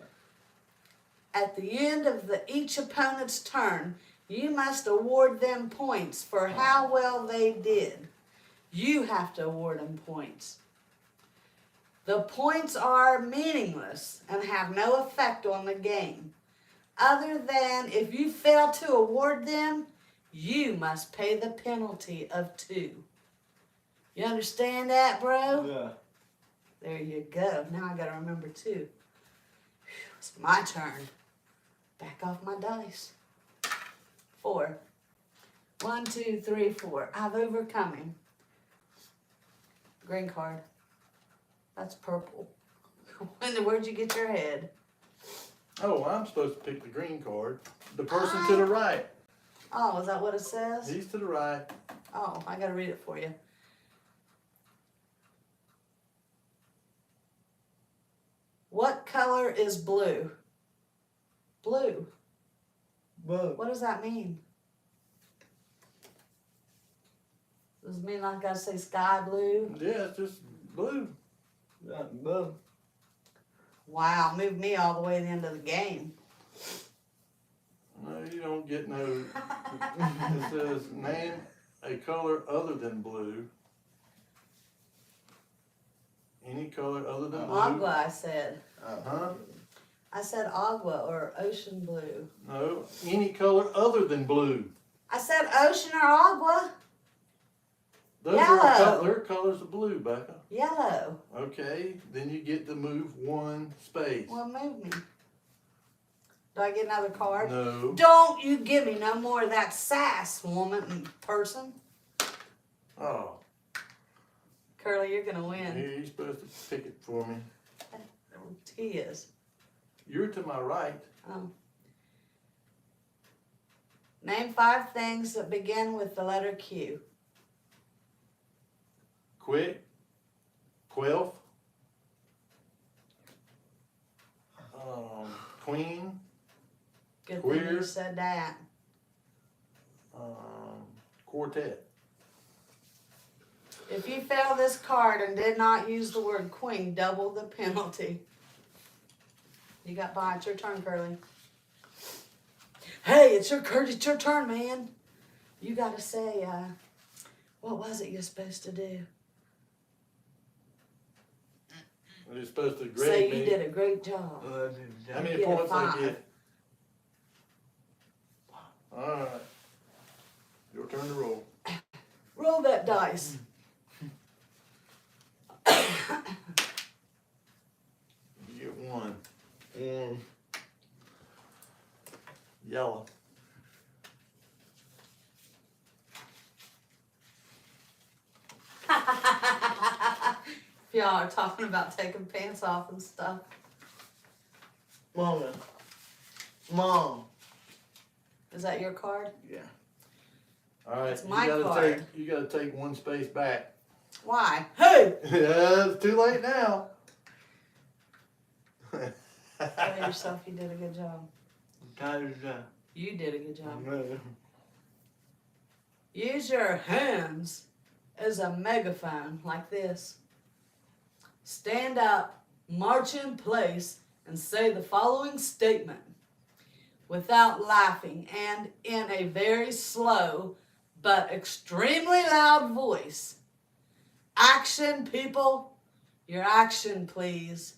At the end of each opponent's turn, you must award them points for how well they did. You have to award them points. The points are meaningless and have no effect on the game, other than if you fail to award them, you must pay the penalty of 2. You understand that, bro? Yeah. There you go. Now I gotta remember 2. Whew, it's my turn. Back off my dice. 4. 1, 2, 3, 4. I've overcome him. Green card. That's purple. Where'd you get your head? Oh, I'm supposed to pick the green card. The person to the right. Oh, is that what it says? He's to the right. Oh, I gotta read it for you. What color is blue? Blue. But What does that mean? Does it mean I gotta say sky blue? Yeah, it's just blue. but Wow, moved me all the way to the end of the game. No, you don't get no. It says name a color other than blue. Any color other than blue. Agua, I said. Huh? I said agua or ocean blue. No, any color other than blue. I said ocean or agua. Those Yellow. are their colors of blue, Becca. Yellow. Okay, then you get to move 1 space. Well, move me. Do I get another card? No. Don't you give me no more of that sass, woman, person. Oh, Curly, you're gonna win. here you're supposed to pick it for me. He is. You're to my right. Oh. Name 5 things that begin with the letter Q. Quick, Quelf, Queen, Good thing Queer. you said that. Quartet. If you fail this card and did not use the word queen, double the penalty. You got by. It's your turn, Curly. Hey, it's your turn, man. You gotta say, what was it you're supposed to do? You're supposed to Say grade you me. did a great job. How many You get a points I 5. get? Alright. Your turn to roll. Roll that dice. You get 1. and Yellow. Y'all are talking about taking pants off and stuff. Mom. Is that your card? Yeah. Alright, It's my card. you gotta take 1 space back. Why? Hey! Yeah, it's too late now. Tell yourself you did a good job. You did a good job. Use your hands as a megaphone, like this. Stand up, march in place, and say the following statement without laughing and in a very slow but extremely loud voice. Action, people. Your action, please.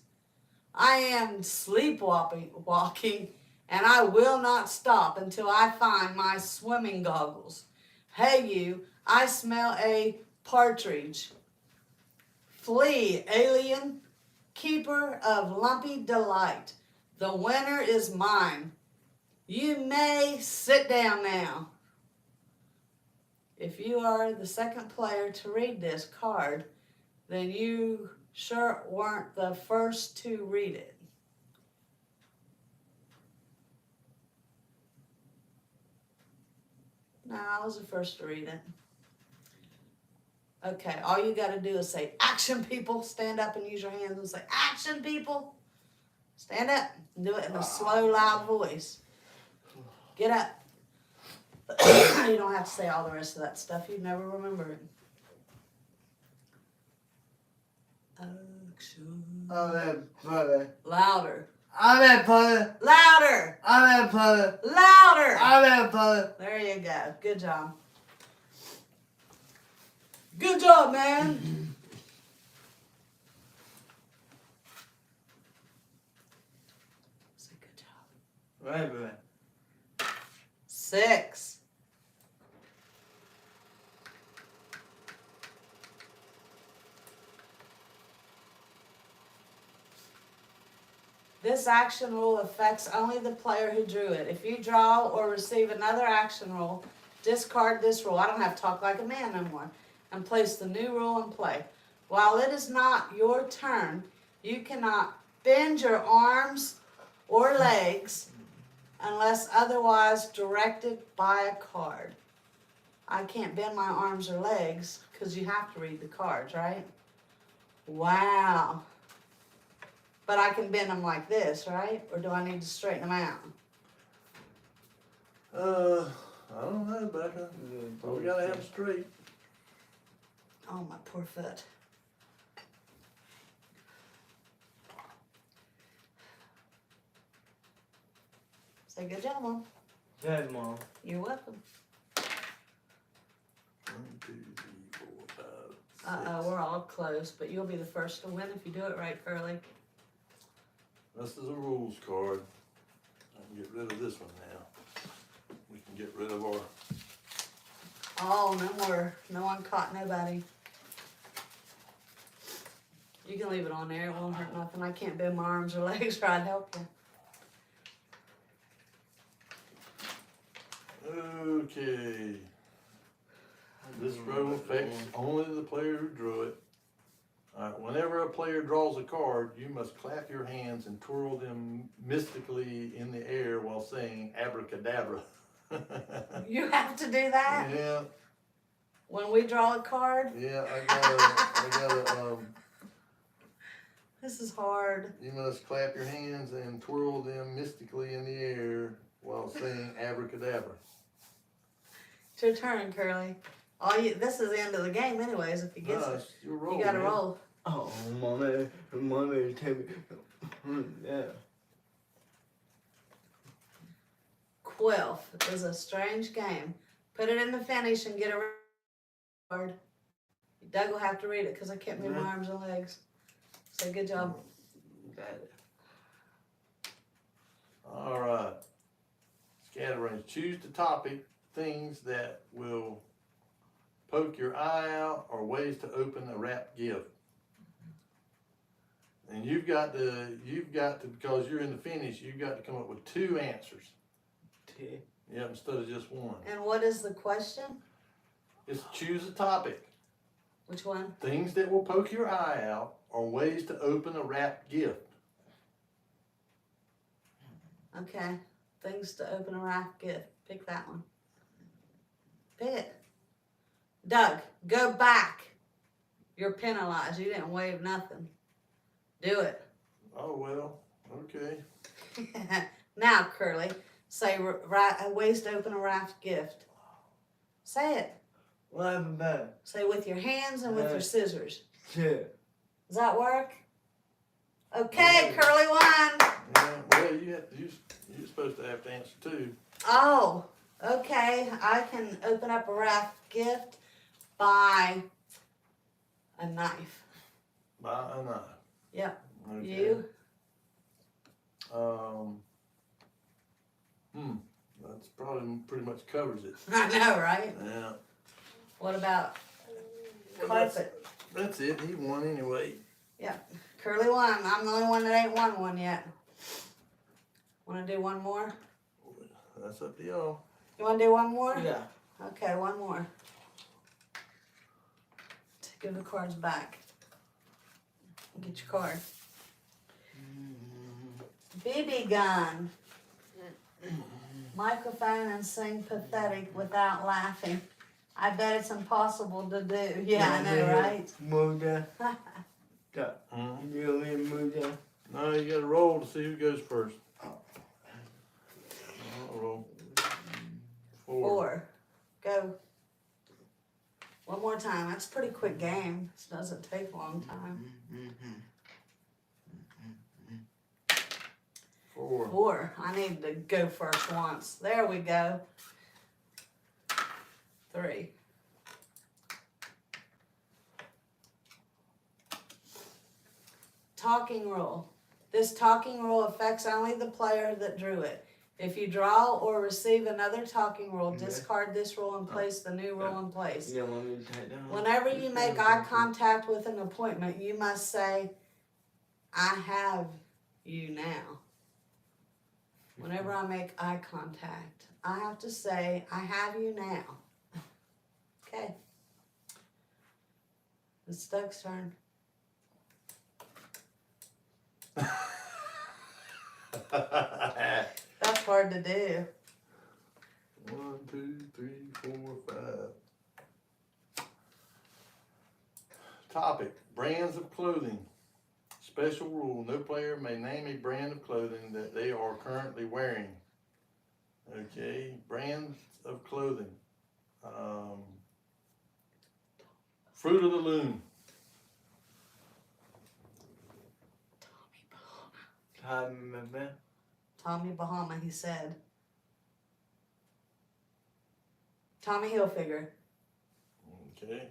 I am sleepwalking, and I will not stop until I find my swimming goggles. Hey, you, I smell a partridge. Flee, alien, keeper of lumpy delight. The winner is mine. You may sit down now. If you are the second player to read this card, then you sure weren't the first to read it. No, I was the first to read it. Okay, all you gotta do is say, action, people. Stand up and use your hands and say, action, people. Stand up and do it in a slow, loud voice. Get up. You don't have to say all the rest of that stuff. You'd never remember it. Action. I'm at brother. Louder. I'm at brother. Louder. I'm at brother. Louder. I'm at brother. There you go. Good job. Good job, man. Say good job. Right, brother. 6. This action rule affects only the player who drew it. If you draw or receive another action rule, discard this rule. I don't have to talk like a man no more. And place the new rule in play. While it is not your turn, you cannot bend your arms or legs unless otherwise directed by a card. I can't bend my arms or legs because you have to read the cards, right? Wow. But I can bend them like this, right? Or do I need to straighten them out? I don't know, Becca. But we gotta have them straight. Oh, my poor foot. Say good job, Mom. Good, Mom. You're welcome. 1, 2, 3, 4, 5, 6. We're all close, but you'll be the first to win if you do it right, Curly. This is a rules card. I can get rid of this one now. We can get rid of our. Oh, no more. No one caught nobody. You can leave it on there. It won't hurt nothing. I can't bend my arms or legs or I'd help you. Okay. This row affects only the player who drew it. Alright, whenever a player draws a card, you must clap your hands and twirl them mystically in the air while saying abracadabra. You have to do that? Yeah, When we draw a card? yeah, I gotta, This is hard. you must clap your hands and twirl them mystically in the air while saying abracadabra. It's your turn, Curly. This is the end of the game anyways, if he gets No, it. it's your roll, You gotta man. roll. Oh, mommy, tell me. Yeah. 12 is a strange game. Put it in the finish and get a card. Doug will have to read it because I can't move my arms and legs. So good job. Got it. Alright. Scatterbrains. Choose the topic, things that will poke your eye out or ways to open a wrapped gift. And you've got to, because you're in the finish, you've got to come up with 2 answers. Yeah, instead of just one. And what is the question? It's choose a topic. Which one? Things that will poke your eye out or ways to open a wrapped gift. Okay. Things to open a wrapped gift. Pick that one. Pick it. Doug, go back. You're penalized. You didn't wave nothing. Do it. Oh, well, okay. Now, Curly, say ways to open a wrapped gift. Say it. What happened better? Say with your hands and with your scissors. Shit. Does that work? Okay, Curly won. Yeah, well, you're supposed to have to answer 2. Oh, okay. I can open up a wrapped gift by a knife. By a knife. Yep. Okay. You? That's probably pretty much covers it. I know, right? Yeah. What about Well, carpet? That's it. He won anyway. Yep. Curly won. I'm the only one that ain't won one yet. Want to do one more? That's up to y'all. You want to do one more? Yeah. Okay, one more. Give the cards back. Get your card. BB gun. Microphone and sing pathetic without laughing. I bet it's impossible to do. Yeah, I know, right? Muda. Hmm? You in Muda? No, you gotta roll to see who goes first. I'll roll. 4. 4. Go. One more time. That's a pretty quick game. This doesn't take a long time. 4. 4. I need to go first once. There we go. 3. Talking rule. This talking rule affects only the player that drew it. If you draw or receive another talking rule, discard this rule and place the new rule in place. You want me to take down? Whenever you make eye contact with an appointment, you must say, I have you now. Whenever I make eye contact, I have to say, I have you now. Okay. It's Doug's turn. That's hard to do. 1, 2, 3, 4, 5. Topic: brands of clothing. Special rule: no player may name a brand of clothing that they are currently wearing. Okay, brands of clothing. Fruit of the Loom. Tommy Bahama, he said. Tommy Hilfiger. Okay.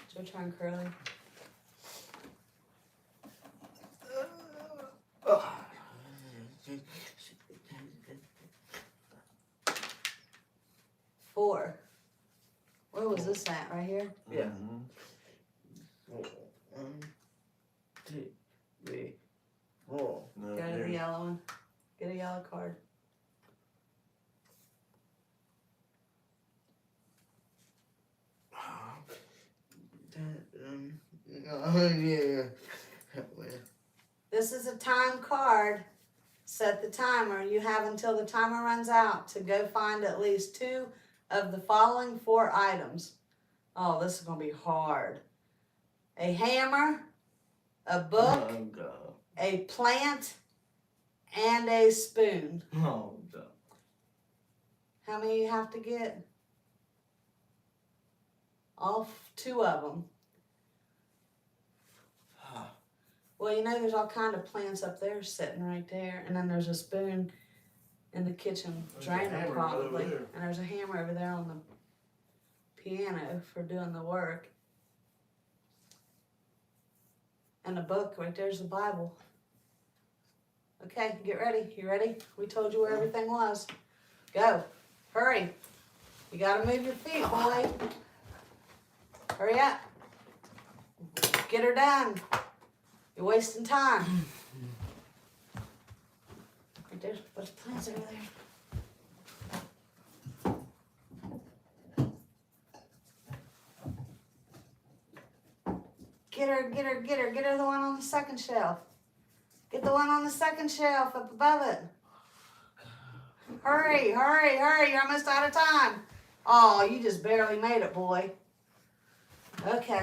It's your turn, Curly. Four. Where was this at? Right here? Yeah. Mhm. 1, 2, 3, 4. No, Go to here. the yellow one. Get a yellow card. Yeah. This is a time card. Set the timer. You have until the timer runs out to go find at least 2 of the following 4 items. Oh, this is going to be hard. A hammer, a book, Oh, God. a plant, and a spoon. Oh, God. How many you have to get? All 2 of them. Well, you know, there's all kind of plants up there sitting right there, and then there's a spoon in the kitchen There's a drainer hammer probably, over there. and there's a hammer over there on the piano for doing the work, and a book right there's the Bible. Okay, get ready. You ready? We told you where everything was. Go. Hurry. You gotta move your feet, boy. Hurry up. Get her done. You're wasting time. Right there's a bunch of plants over there. Get her the one on the second shelf. Get the one on the second shelf up above it. Hurry, you're almost out of time. Oh, you just barely made it, boy. Okay.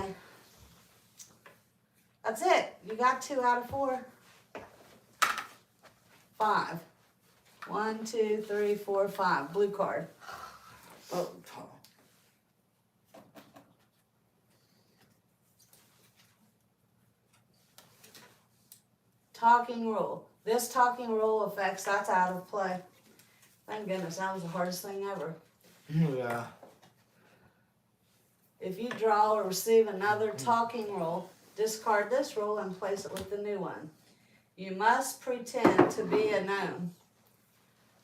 That's it. You got 2 out of 4. 5. 1, 2, 3, 4, 5. Blue card. Oh, Tom. Talking rule. This talking rule affects that's out of play. Thank goodness, that was the hardest thing ever. Yeah. If you draw or receive another talking rule, discard this rule and place it with the new one. You must pretend to be a gnome,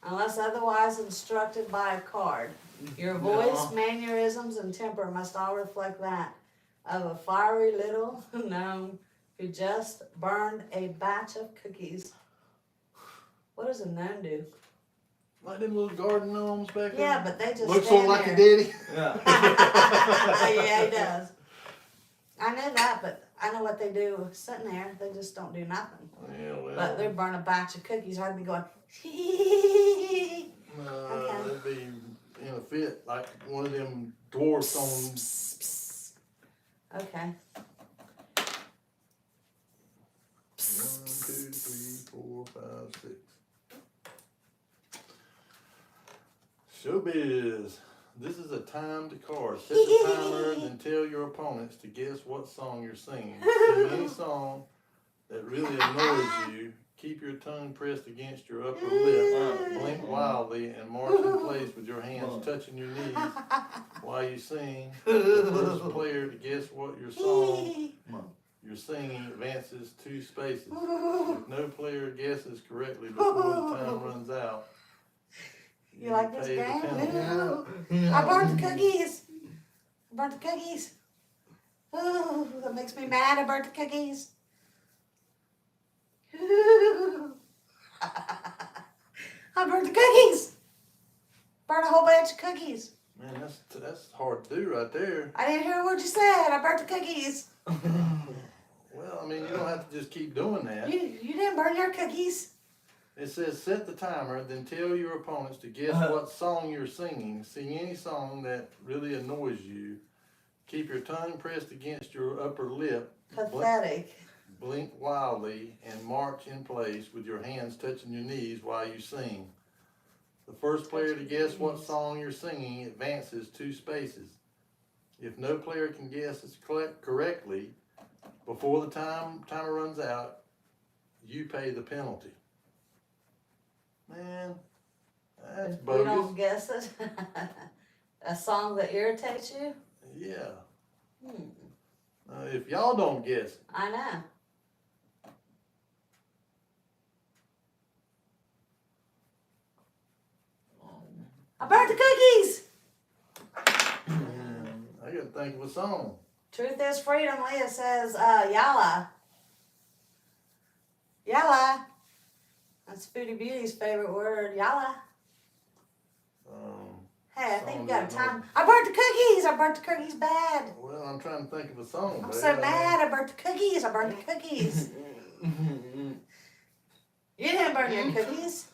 unless otherwise instructed by a card. Your voice, mannerisms, and temper must all reflect that of a fiery little gnome who just burned a batch of cookies. What does a gnome do? Like them little garden gnomes back there. Yeah, but they just Looks stand like there. a daddy. Yeah. Yeah, he does. I know that, but I know what they do sitting there. They just don't do nothing. Yeah, well. But they burn a batch of cookies. I'd be going, okay. like one of them dwarfs on. Okay. 1, 2, 3, 4, 5, 6. Showbiz. This is a timed card. Set the timer, then tell your opponents to guess what song you're singing. Sing any song that really annoys you. Keep your tongue pressed against your upper lip. Blink wildly and march in place with your hands touching your knees while you sing. The first player to guess what your song you're singing advances 2 spaces. If no player guesses correctly before the time runs out, You like this pay the game? penalty. Ooh, I burnt the cookies. I burnt the cookies. Ooh, that makes me mad. I burnt the cookies. Ooh. I burnt the cookies. Burnt a whole bunch of cookies. Man, that's hard to do right there. I didn't hear what you said. I burnt the cookies. Well, I mean, you don't have to just keep doing that. You didn't burn your cookies. It says set the timer, then tell your opponents to guess what song you're singing. Sing any song that really annoys you. Keep your tongue pressed against your upper lip. Pathetic. Blink wildly and march in place with your hands touching your knees while you sing. The first player to guess what song you're singing advances 2 spaces. If no player can guess it correctly before the timer runs out, you pay the penalty. Man, that's If we don't bogus. guess it. A song that irritates you? Yeah. If y'all don't guess it, I know. I burnt the cookies. I gotta think of a song. Truth is freedom. Leah says, yalla. Yalla. That's Foodie Beauty's favorite word, yalla. Hey, I think you got a time. I burnt the cookies. I burnt the cookies bad. Well, I'm trying to think of a song. I'm babe. so mad. I burnt the cookies. I burnt the cookies. You didn't burn your cookies.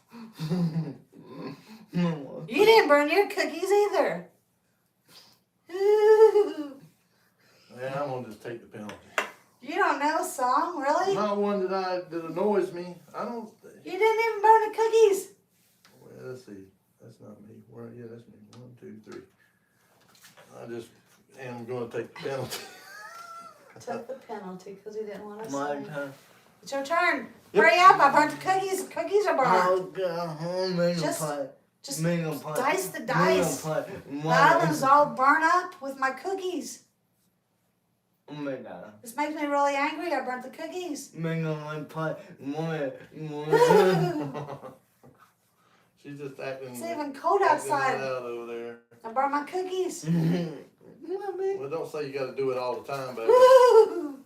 You didn't burn your cookies either. Ooh. Yeah, I'm gonna just take the penalty. You don't know a song, really? Not one that annoys me. I don't. You didn't even burn the cookies. Well, let's see. That's not me. Yeah, that's me. 1, 2, 3. I just am gonna take the penalty. Took the penalty because he didn't want to My sing. turn. It's your turn. Yep. Hurry up! I burnt the cookies. The cookies are I'll burnt. go home and Just- play. Just Mega play. dice the dice. Mega The play. oven's all burnt up with my cookies. Mega. This makes me really angry. I burnt the cookies. Mega play. She's just acting. It's even cold acting it outside. out over there. I burnt my cookies. Well, don't say you got to do it all the time, baby. Woo!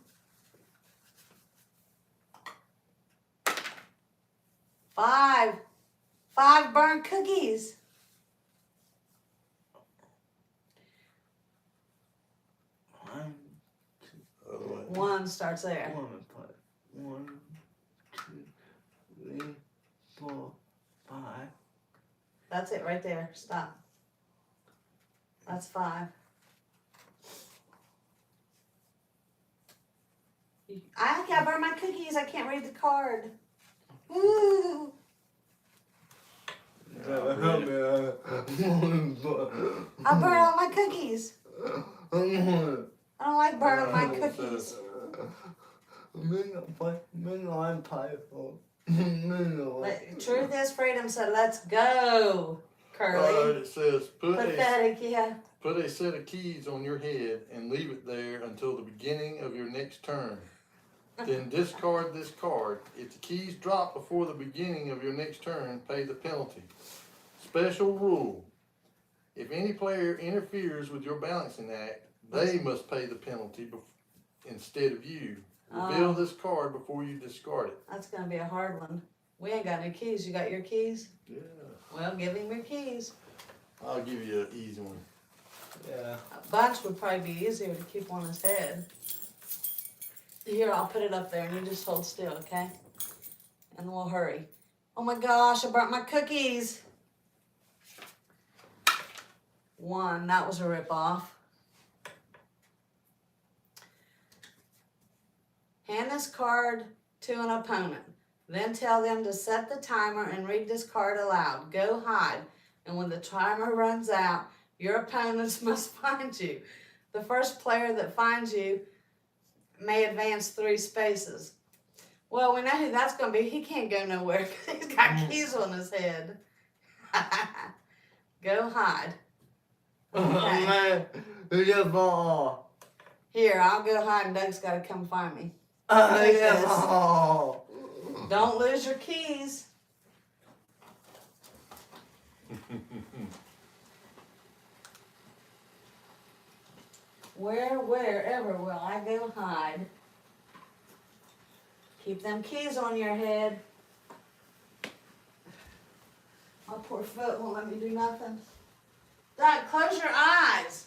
5. 5 burnt cookies. Other way. 1 starts there. 1, 2, 3, 4, 5. That's it right there. Stop. That's 5. I can't burn my cookies. I can't read the card. Woo! I burn all my cookies. I don't like burning my cookies. Truth is freedom said, let's go, Curly. Alright, it says Pathetic, yeah. put a set of keys on your head and leave it there until the beginning of your next turn. Then discard this card. If the keys drop before the beginning of your next turn, pay the penalty. Special rule. If any player interferes with your balancing act, they must pay the penalty instead of you. Reveal this card before you discard it. That's going to be a hard one. We ain't got any keys. You got your keys? Yeah. Well, give him your keys. I'll give you an easy one. Yeah. A bunch would probably be easier to keep on his head. Here, I'll put it up there and you just hold still, okay? And we'll hurry. Oh my gosh, I burnt my cookies. 1. That was a ripoff. Hand this card to an opponent. Then tell them to set the timer and read this card aloud. Go hide. And when the timer runs out, your opponents must find you. The first player that finds you may advance 3 spaces. Well, we know who that's going to be. He can't go nowhere. He's got keys on his head. Go hide. Okay. Here, I'll go hide and Doug's got to come find me. Don't lose your keys. Wherever will I go hide? Keep them keys on your head. My poor foot won't let me do nothing. Doug, close your eyes.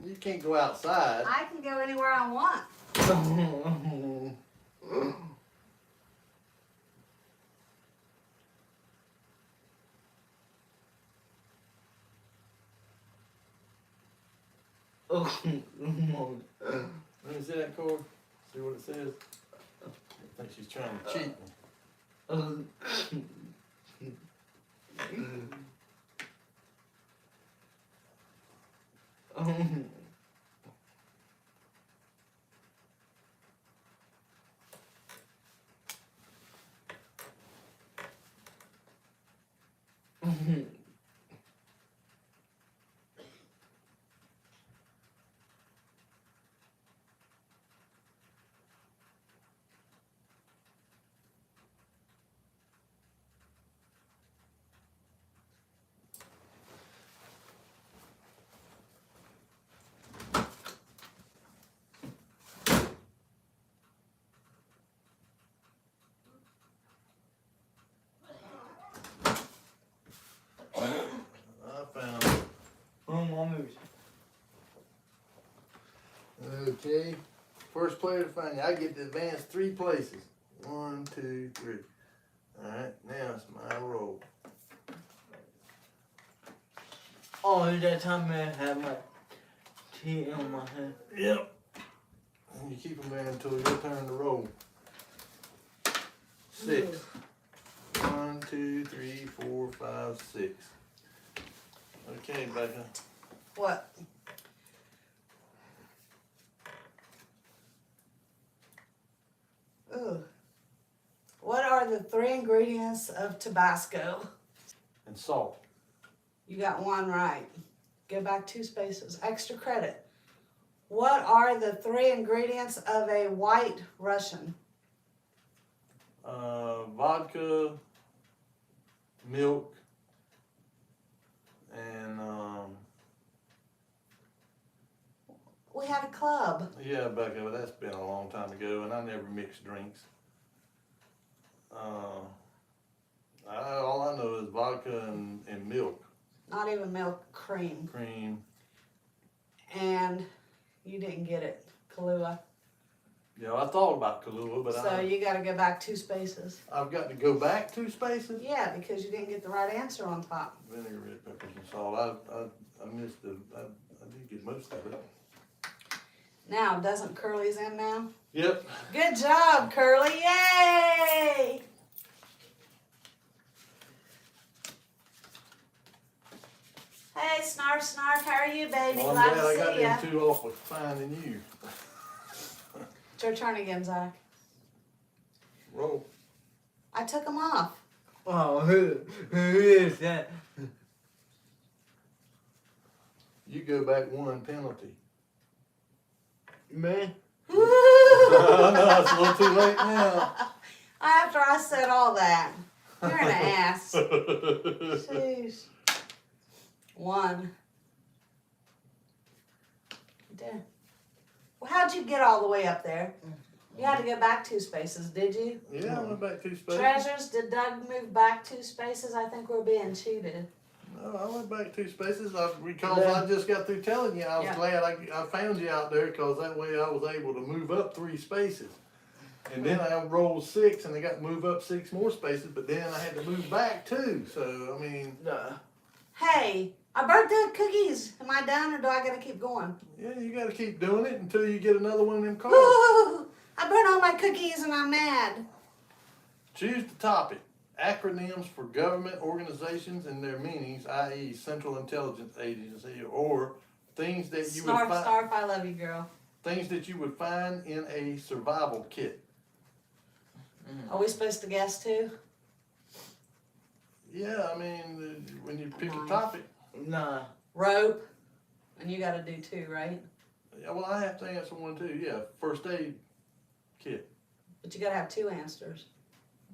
You can't go outside. I can go anywhere I want. Let me see that card. See what it says. I think she's trying to cheat me. I found it. Okay. First player to find you. I get to advance 3 places. 1, 2, 3. Alright, now it's my roll. Oh, that time I had my tea on my head. Yep. And you keep them there until your turn to roll. 6. 1, 2, 3, 4, 5, 6. Okay, Becca. What? Ooh. What are the 3 ingredients of Tabasco? And salt. You got 1 right. Go back 2 spaces. Extra credit. What are the 3 ingredients of a white Russian? Vodka, milk, and We had a club. yeah, Becca, but that's been a long time ago, and I never mixed drinks. All I know is vodka and milk, Not even milk, cream. cream. And you didn't get it. Kahlua. Yeah, I thought about Kahlua, but So you got to go back 2 spaces. I've got to go back 2 spaces. Yeah, because you didn't get the right answer on top. Vinegar, red peppers, and salt. I missed I did get most of it. Now, doesn't Curly's in now? Yep. Good job, Curly. Yay! Hey, Snarf, Snarf. How are you, baby? Well, I'm Glad glad I to got see ya. them 2 off with finding you. It's your turn again, Zach. Roll. I took them off. Oh, who is that? You go back 1 penalty. Man? No, it's a little too late now. After I said all that. You're an ass. Jeez. 1. There. Well, how'd you get all the way up there? You had to go back 2 spaces, did you? Yeah, I went back 2 spaces. Treasures, did Doug move back 2 spaces? I think we're being cheated. No, I went back 2 spaces because I just got through telling you I was glad I found you out there because that way I was able to move up 3 spaces. And then I rolled 6 and they got to move up 6 more spaces, but then I had to move back too. So, I mean, Nah. Hey, I burnt the cookies. Am I done or do I gotta keep going? yeah, you got to keep doing it until you get another one of them cards. Woo! I burnt all my cookies and I'm mad. Choose the topic. Acronyms for government organizations and their meanings, i.e. Central Intelligence Agency, or things that you would Snarf, find. snarf, I love you, girl. Things that you would find in a survival kit. Are we supposed to guess too? Yeah, I mean, when you pick a Nice. topic, Nah. Rope. And you gotta do 2, right? yeah, well, I have to answer one too. Yeah, first aid kit. But you gotta have 2 answers.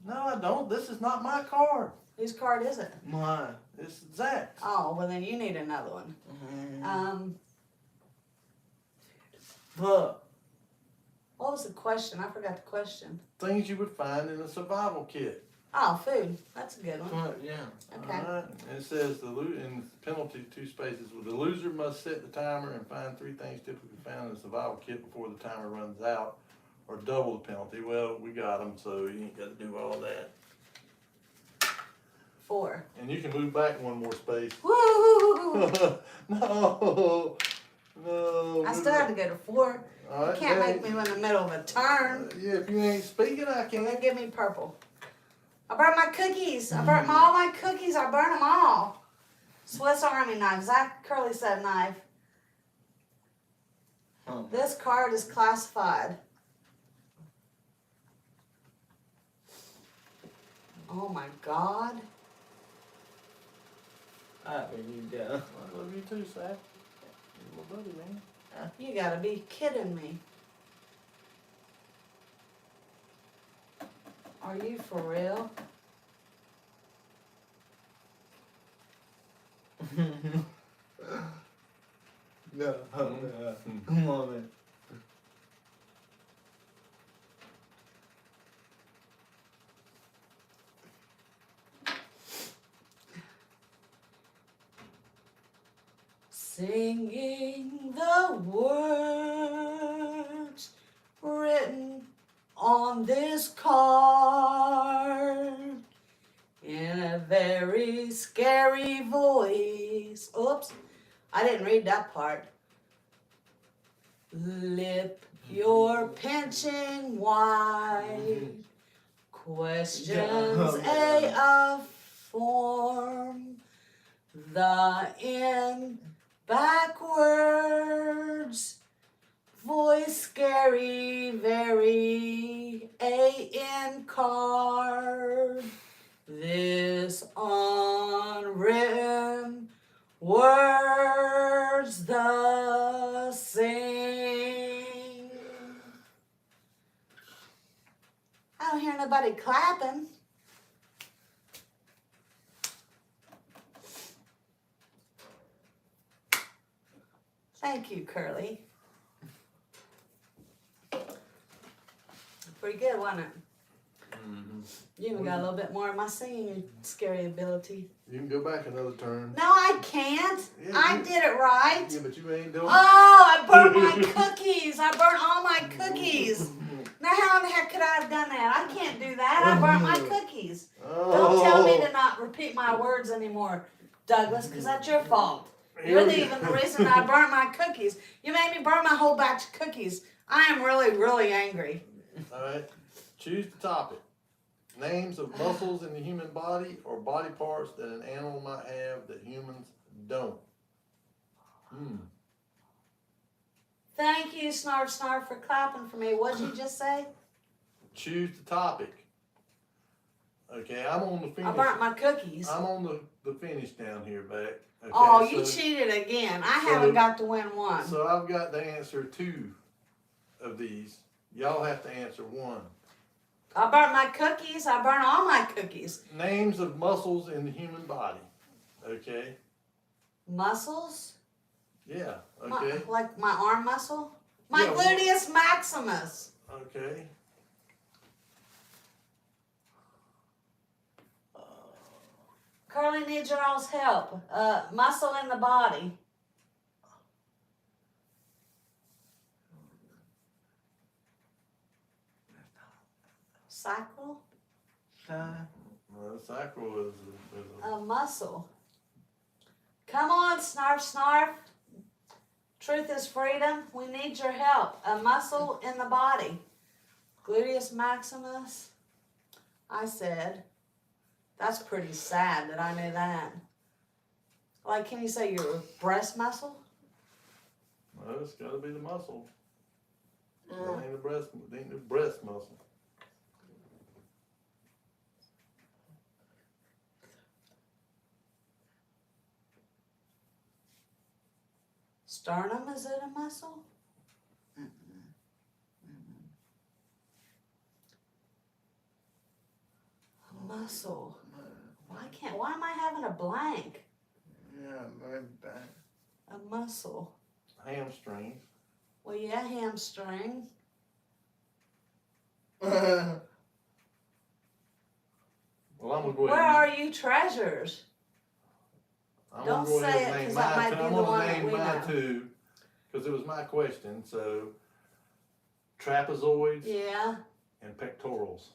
No, I don't. This is not my card. Whose card is it? Mine. It's Zach's. Oh, well then you need another one. But What was the question? I forgot the question. Things you would find in a survival kit. Oh, food. That's a good one. but yeah. Okay. Alright, and it says in penalty 2 spaces, well, the loser must set the timer and find 3 things typically found in a survival kit before the timer runs out, or double the penalty. Well, we got them, so you ain't got to do all that. 4. And you can move back 1 more space. Woo! No, no. I still have to go to 4. All You right, can't Dave. make me in the middle of a turn. Yeah, if you ain't speaking, I And can't. then give me purple. I burnt my cookies. I burnt all my cookies. I burnt them all. Swiss Army knife. Zach Curly said knife. This card is classified. Oh my God. I believe that. I love you too, Zach. You're my buddy, man. You gotta be kidding me. Are you for real? No. Come on, man. Singing the words written on this card in a very scary voice. Oops, I didn't read that part. Lip your pension wide. Questions A of form. The N backwards. Voice scary, very A-N card. This unwritten words the same. I don't hear nobody clapping. Thank you, Curly. Pretty good, wasn't it? You even got a little bit more of my singing scary ability. You can go back another turn. No, I can't. Yeah, I you- did it right. Yeah, but you ain't doing Oh, I burnt my cookies. I burnt all my cookies. Now, how in the heck could I have done that? I can't do that. I burnt my cookies. Don't tell me to not repeat my words anymore, Douglas, because that's your fault. You're even the reason I burnt my cookies. You made me burn my whole batch of cookies. I am really, really angry. Alright, choose the topic. Names of muscles in the human body or body parts that an animal might have that humans don't. Thank you, Snarf Snarf, for clapping for me. What'd you just say? Choose the topic. Okay, I'm on the finish. I burnt my cookies. I'm on the finish down here back. Okay, Oh, you so, cheated again. I haven't got to win one. So I've got to answer 2 of these. Y'all have to answer 1. I burnt my cookies. I burnt all my cookies. Names of muscles in the human body. Okay? Muscles? Yeah, okay. Like my arm muscle? My Yeah, gluteus maximus. Okay. Curly needs your all's help. Muscle in the body. Sacral? Well, sacral is A muscle. Come on, snarf, snarf. Truth is freedom. We need your help. A muscle in the body. Gluteus maximus. I said, that's pretty sad that I knew that. Like, can you say your breast muscle? well, it's got to be the muscle. It ain't the breast. It ain't the breast muscle. Sternum, is it a muscle? A muscle. Why am I having a blank? Yeah, my bad. A muscle. Hamstring. Well, yeah, hamstring. Well, I'm gonna go Where ahead. are you treasures? I'm Don't gonna go say ahead it, and 'cause name that my might two. be I'm the gonna one that name we my know. two because it was my question. So, trapezoids Yeah, and pectorals.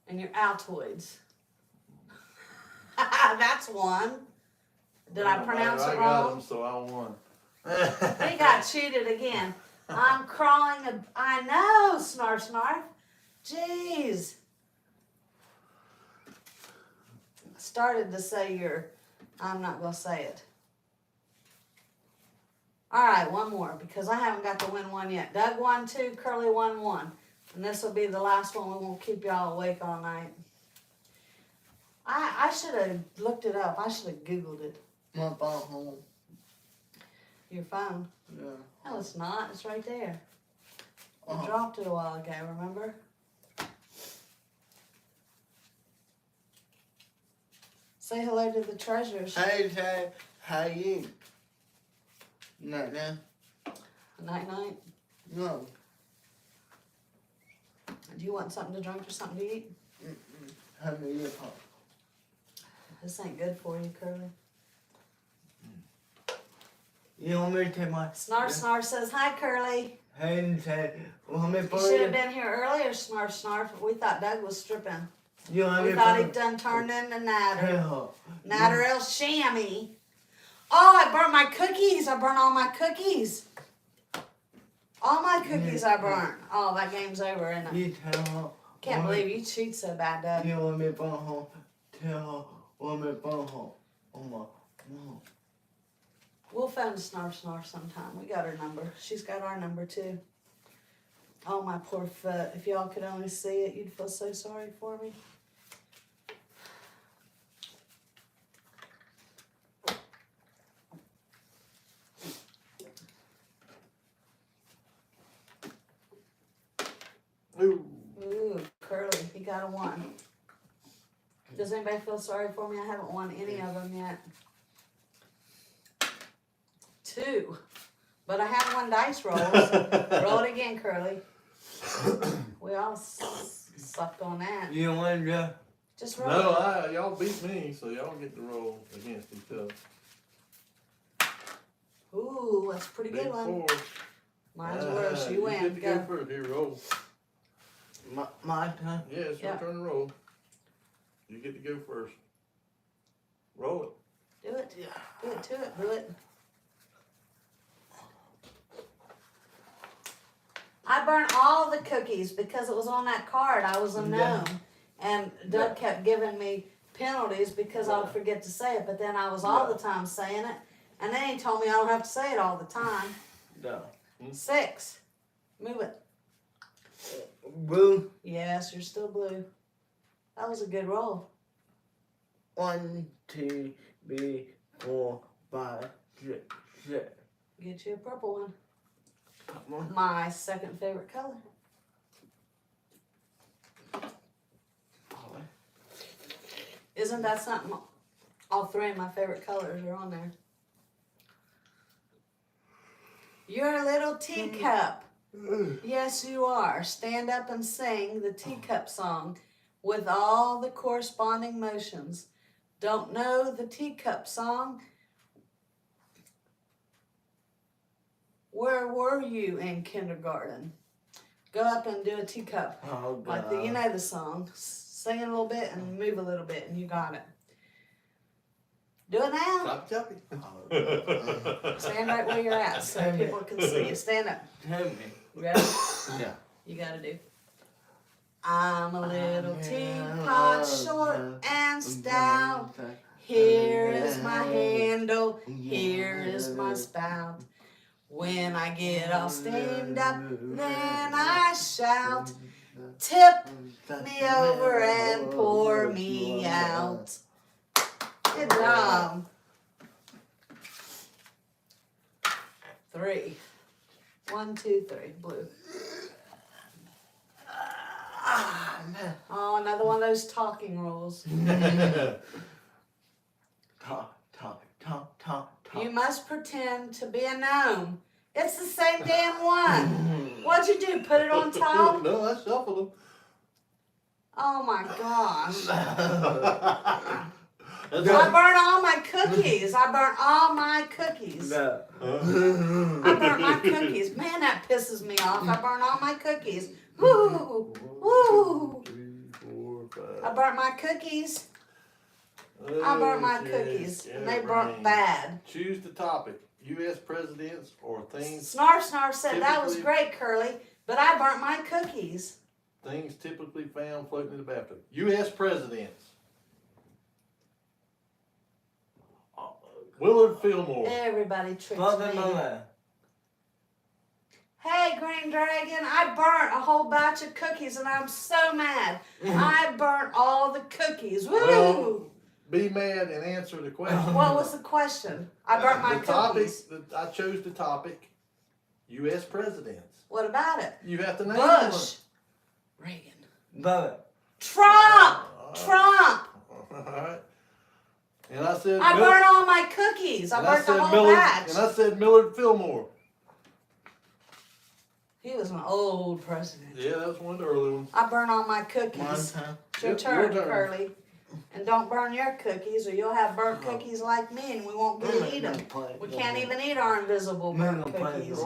and your altoids. That's one. Did I Well, pronounce I it got wrong? them, so I won. We got cheated again. I'm crawling. I know, snarf, snarf. Jeez. Started to say your. I'm not gonna say it. All right, one more because I haven't got to win one yet. Doug won 2, Curly won 1, and this will be the last one. We won't keep y'all awake all night. I should have looked it up. I should have Googled it. My phone home. Your phone. Yeah. No, it's not. It's right there. I Uh-huh. dropped it a while ago, remember? Say hello to the treasures. Hey, how you? Not now. Night, night. No. Do you want something to drink or something to eat? How many you pop? This ain't good for you, Curly. You want me to take my Snarf, snarf says, hi, Curly. hand and say, want me to You put should have it? been here earlier, snarf, snarf. We thought Doug was stripping. You want me We to thought put he'd it? done turned into Natter. Hell. Natter El Shammy. Oh, I burnt my cookies. I burnt all my cookies. All my cookies I burnt. Oh, that game's over, isn't it? You tell her. Can't believe you cheat so bad, Doug. You want me to put home? Tell her, want me to put home? Oh my, no. We'll phone Snarf Snarf sometime. We got her number. She's got our number too. Oh, my poor foot. If y'all could only see it, you'd feel so sorry for me. Ooh. Ooh, Curly, he got a 1. Does anybody feel sorry for me? I haven't won any of them yet. 2. But I have won dice rolls. Roll it again, Curly. We all sucked on that. You want to? Just roll No, it. y'all beat me, so y'all get to roll against each other. Ooh, that's a pretty good Big one. 4. Mine's worse. You win. get to go Go. first. Here, roll. My turn. Yeah, it's your Yeah. turn to roll. You get to go first. Roll it. Do it. Do it to it. Do it. I burnt all the cookies because it was on that card. I was a gnome. And Doug kept giving me penalties because I would forget to say it. But then I was all the time saying it. And then he told me I don't have to say it all the time. No. 6. Move it. Blue. Yes, you're still blue. That was a good roll. 1, 2, 3, 4, 5, 6, 7. Get you a purple one. Come on. My second favorite color. Isn't that something? All 3 of my favorite colors are on there. You're a little teacup. Yes, you are. Stand up and sing the teacup song with all the corresponding motions. Don't know the teacup song? Where were you in kindergarten? Go up and do a teacup. Oh, Like you know the song. Sing it a little bit and move a little bit, and you got it. Do it now. Choppy. Stand right where you're at so people can see you. Stand up. Tell me. Ready? Yeah. You gotta do. I'm a little teapot, short and stout. Here is my handle, here is my spout. When I get all steamed up, then I shout, tip me over and pour me out. Good job. 3. 1, 2, 3. Blue. Oh, another one of those talking rules. Talk. You must pretend to be a gnome. It's the same damn one. What'd you do? Put it on top? No, I shuffled them. Oh my gosh. That's I right. burnt all my cookies. I burnt all my cookies. No. I burnt my cookies. Man, that pisses me off. I burnt all my cookies. Woo! Woo! 3, 4, 5. I burnt my cookies. I burnt my cookies. And they burnt bad. Choose the topic. U.S. presidents or things Snarf said, that was typically- great, Curly, but I burnt my cookies. things typically found floating in the bathtub. U.S. presidents. Willard Fillmore. Everybody tricks Father me. Mother. Hey, Green Dragon, I burnt a whole batch of cookies and I'm so mad. I burnt all the cookies. Woo! Well, be mad and answer the question. What was the question? I burnt my the topic, cookies. I chose the topic, U.S. presidents. What about it? You have to name Bush. Reagan. Mother. Trump! one. Trump! All right. And I said, I burnt all my cookies. I and burnt the said whole Millard, batch. and I said Millard Fillmore. He was an old president. Yeah, that was one of the early ones. I burnt all my One cookies. time. It's your Yep, turn, your turn. Curly. And don't burn your cookies or you'll have burnt cookies like me and we won't get to eat them. We can't even eat our invisible burnt cookies.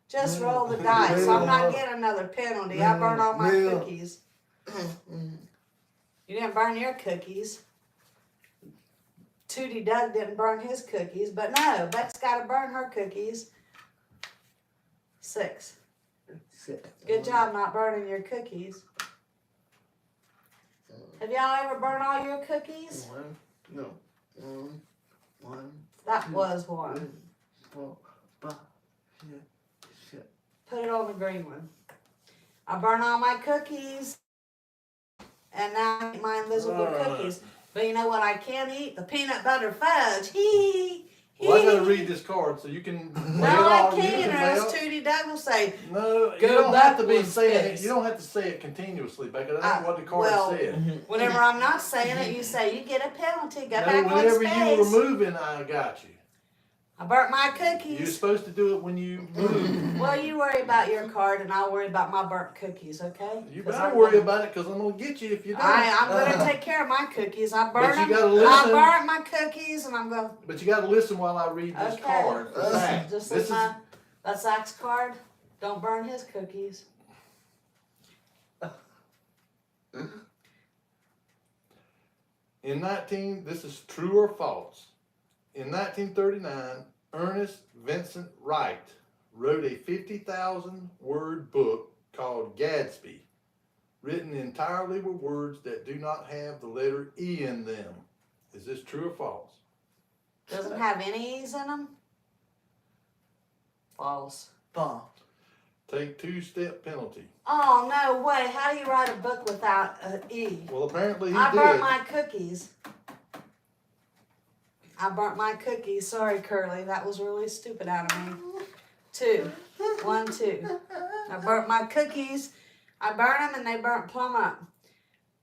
Just roll the dice. I'm not getting another penalty. I burned all my cookies. You didn't burn your cookies. Tootie Doug didn't burn his cookies, but no, Beck's got to burn her cookies. 6. Good job not burning your cookies. Have y'all ever burned all your cookies? One, That was one. 4, 5, 6. Put it on the green one. I burn all my cookies. And now I eat my invisible cookies. But you know what I can't eat? The peanut butter fudge. Hee. Well, I gotta read this card so you can. No, I can't, or else Tootie Doug will say, No, you Go don't have to be backwards, saying it. Fix. You don't have to say it continuously, because that ain't what the card well, said. whenever I'm not saying it, you say, you get a penalty. Go No, back one whenever space. you were moving, I got you. I burnt my You're cookies. supposed to do it when you move. Well, you worry about your card, and I'll worry about my burnt cookies, okay? You 'Cause better I'm worry gonna- about it, because I'm gonna get you if you don't. I'm going to take care of my cookies. I But burnt you them. gotta I listen. burnt my cookies, and I'm going But you gotta listen while I read this okay. card. The fact. Just This like is that's Zach's card. Don't burn his cookies. this is true or false. In 1939, Ernest Vincent Wright wrote a 50,000-word book called Gadsby, written entirely with words that do not have the letter E in them. Is this true or false? Doesn't have any E's in them. False. Take 2-step penalty. Oh, no way. How do you write a book without an E? Well, apparently he I did. burnt my cookies. I burnt my cookies. Sorry, Curly. That was really stupid out of me. 2. 1, 2. I burnt my cookies. I burnt them and they burnt plumb up.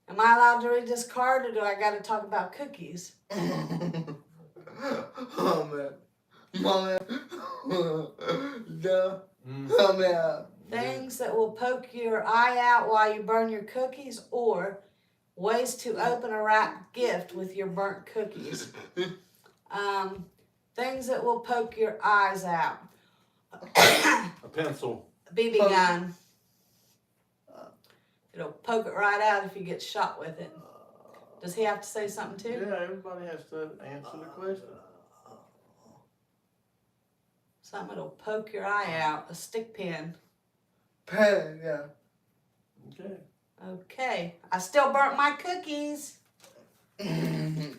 Am I allowed to read this card or do I got to talk about cookies? Oh man. Mama. The. Mm. Oh man. Things that will poke your eye out while you burn your cookies, or ways to open a wrapped gift with your burnt cookies. Things that will poke your eyes out. A pencil. BB gun. It'll poke it right out if you get shot with it. Does he have to say something too? Yeah, everybody has to answer the question. Something that'll poke your eye out. A stick pin. Pen, yeah. Okay. Okay. I still burnt my cookies. Burn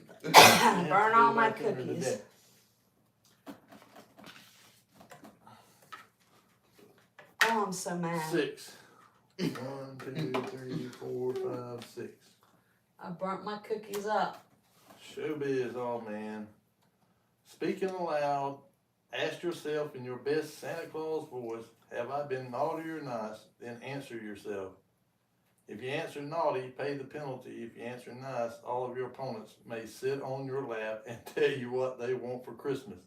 all my cookies. Oh, I'm so mad. 6. 1, 2, 3, 4, 5, 6. I burnt my cookies up. Showbiz, oh man. Speaking aloud, ask yourself in your best Santa Claus voice, have I been naughty or nice? Then answer yourself. If you answer naughty, pay the penalty. If you answer nice, all of your opponents may sit on your lap and tell you what they want for Christmas.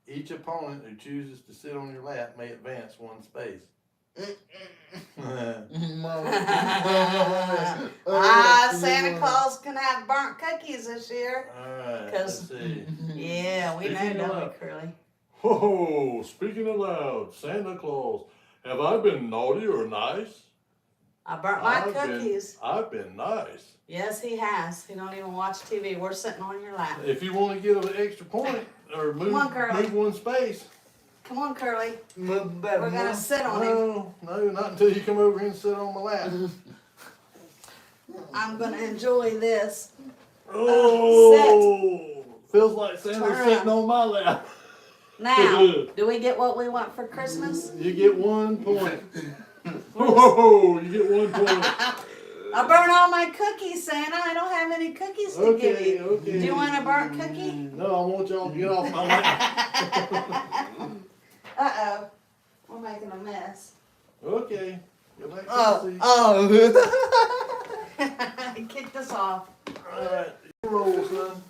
Each opponent who chooses to sit on your lap may advance 1 space. Santa Claus can have burnt cookies this year. Alright, 'Cause- let's see. Yeah, we know, Speaking don't we, of- Curly? Oh, speaking aloud, Santa Claus, have I been naughty or nice? I burnt my I've been- cookies. I've been nice. Yes, he has. He don't even watch TV. We're sitting on your lap. If you want to get an extra point or move, on, Curly. move 1 space. Come on, Curly. We're We're gonna sit on him. No, not until you come over here and sit on my lap. I'm gonna enjoy this. Oh, feels like Santa's Turn sitting on my lap. Now, do we get what we want for Christmas? You get 1 point. Whoa, you get 1 point. I burnt all my cookies, Santa. I don't have any cookies to give Okay, you. okay. Do you want a burnt cookie? No, I want y'all to get off my lap. Uh-oh. We're making a mess. Okay. Go back to the Oh, seat. oh. He kicked us off. Alright, roll, son.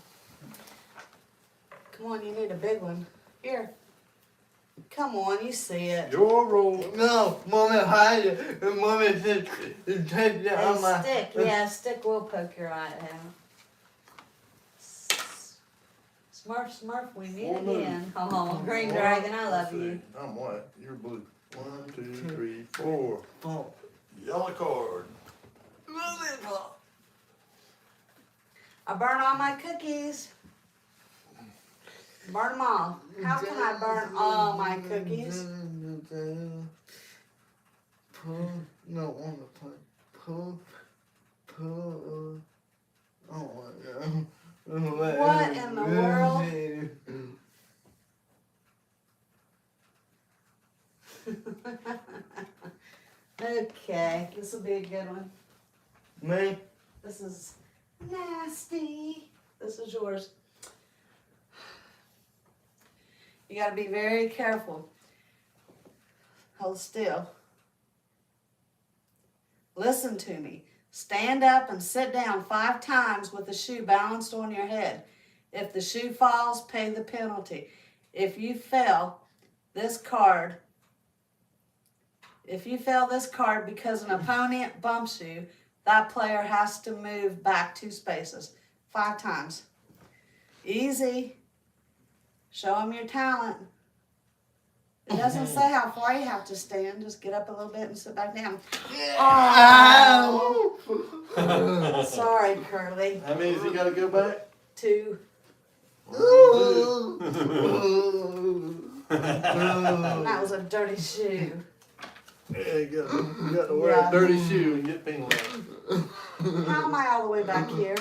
Come on, you need a big one. Here. Come on, you see it. Your roll. No, Mommy, hide it. Mommy said, take it A on my... stick. Yeah, a stick will poke your eye out. Smurf, we meet One move. again. Oh, Green One, Dragon, I let's love see. you. I'm white. You're blue. 1, 2, 3, 4. Oh. Yellow card. I burn all my cookies. Burn them all. How can I burn all my cookies? No, on the plate. Pull. Oh, What in the world? Okay, this will be a good one. Me? This is nasty. This is yours. You got to be very careful. Hold still. Listen to me. Stand up and sit down 5 times with the shoe balanced on your head. If the shoe falls, pay the penalty. If you fail this card because an opponent bumps you, that player has to move back 2 spaces. 5 times. Easy. Show them your talent. It doesn't say how far you have to stand. Just get up a little bit and sit back down. Oh! Sorry, Curly. That means you gotta go back? 2. That was a dirty shoe. There you go. You got to wear Yeah. a dirty shoe and get penalized. How am I all the way back here?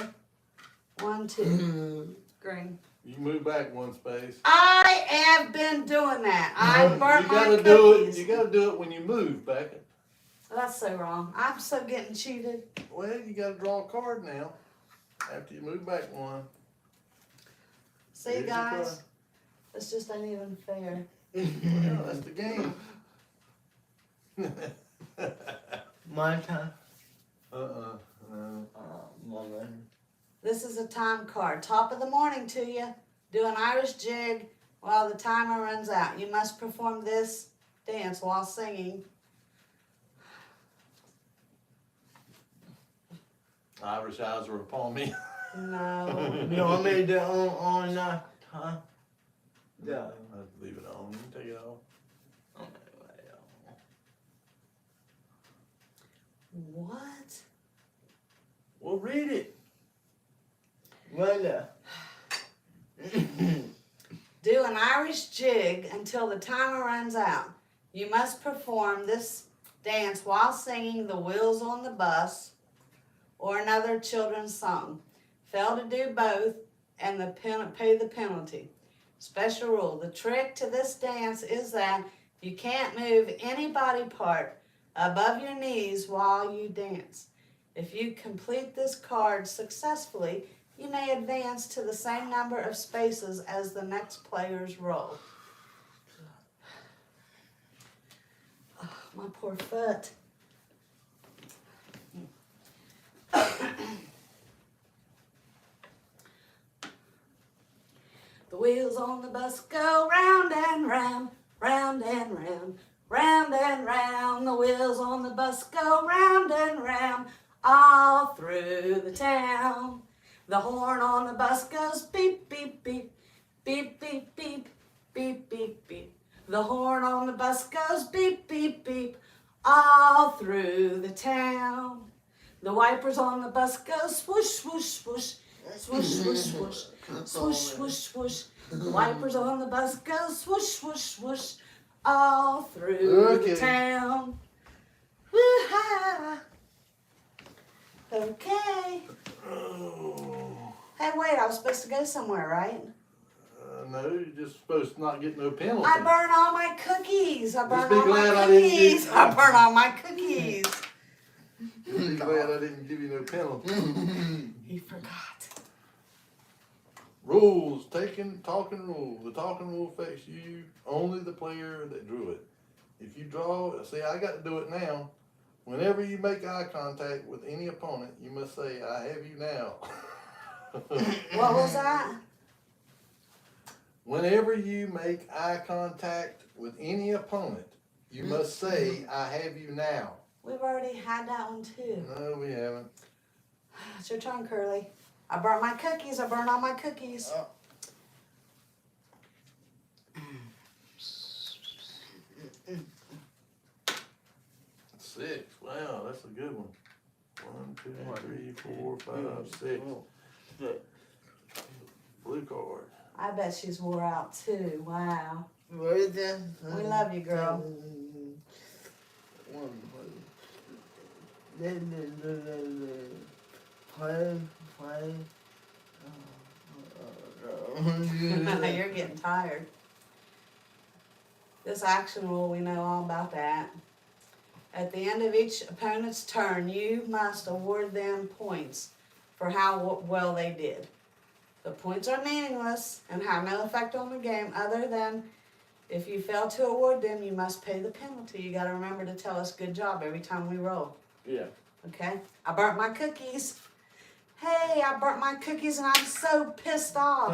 1, 2. Green. You move back 1 space. I have been doing that. I burnt You my gotta do it. cookies. You gotta do it when you move back. That's so wrong. I'm so getting cheated. Well, you gotta draw a card now. After you move back 1. See, Here's your guys, card. it's just ain't even fair. Well, that's the game. My time. No. Mommy. This is a time card. Top of the morning to you. Do an Irish jig while the timer runs out. You must perform this dance while singing. Irish eyes are upon me. No. You want me to do on that time? Yeah. I have to leave it on. You can take it off. What? Well, read it. Well, Do an Irish jig until the timer runs out. You must perform this dance while singing The Wheels on the Bus or another children's song. Fail to do both and pay the penalty. Special rule. The trick to this dance is that you can't move any body part above your knees while you dance. If you complete this card successfully, you may advance to the same number of spaces as the next player's roll. Oh, my poor foot. The wheels on the bus go round and round, round and round, round and round. The wheels on the bus go round and round, all through the town. The horn on the bus goes beep, beep, beep, beep, beep, beep, beep, beep, beep. The horn on the bus goes beep, beep, beep, all through the town. The wipers on the bus go swoosh, swoosh, swoosh, swoosh, swoosh, swoosh, swoosh, swoosh, swoosh. The wipers on the bus go swoosh, swoosh, swoosh, all through the town. Woo-ha! Okay. Oh. Hey, wait, I was supposed to go somewhere, right? No, you're just supposed to not get no penalty. I burn all my cookies. I burn Just be all my glad I didn't cookies. get- I burn all my cookies. You're glad I didn't give you no penalty. He forgot. Rules, talking rule. The talking rule affects you, only the player that drew it. If you draw, see, I got to do it now. Whenever you make eye contact with any opponent, you must say, I have you now. What was that? Whenever you make eye contact with any opponent, you must say, I have you now. We've already had that one too. No, we haven't. It's your turn, Curly. I burnt my cookies. I burnt all my cookies. 6. Wow, that's a good one. 1, 2, 3, 4, 5, 6. Blue card. I bet she's wore out too. Wow. where is that? We love you, girl. You're getting tired. This action rule, we know all about that. At the end of each opponent's turn, you must award them points for how well they did. The points are meaningless and have no effect on the game other than if you fail to award them, you must pay the penalty. You got to remember to tell us good job every time we roll. Yeah. Okay? I burnt my cookies. Hey, I burnt my cookies and I'm so pissed off.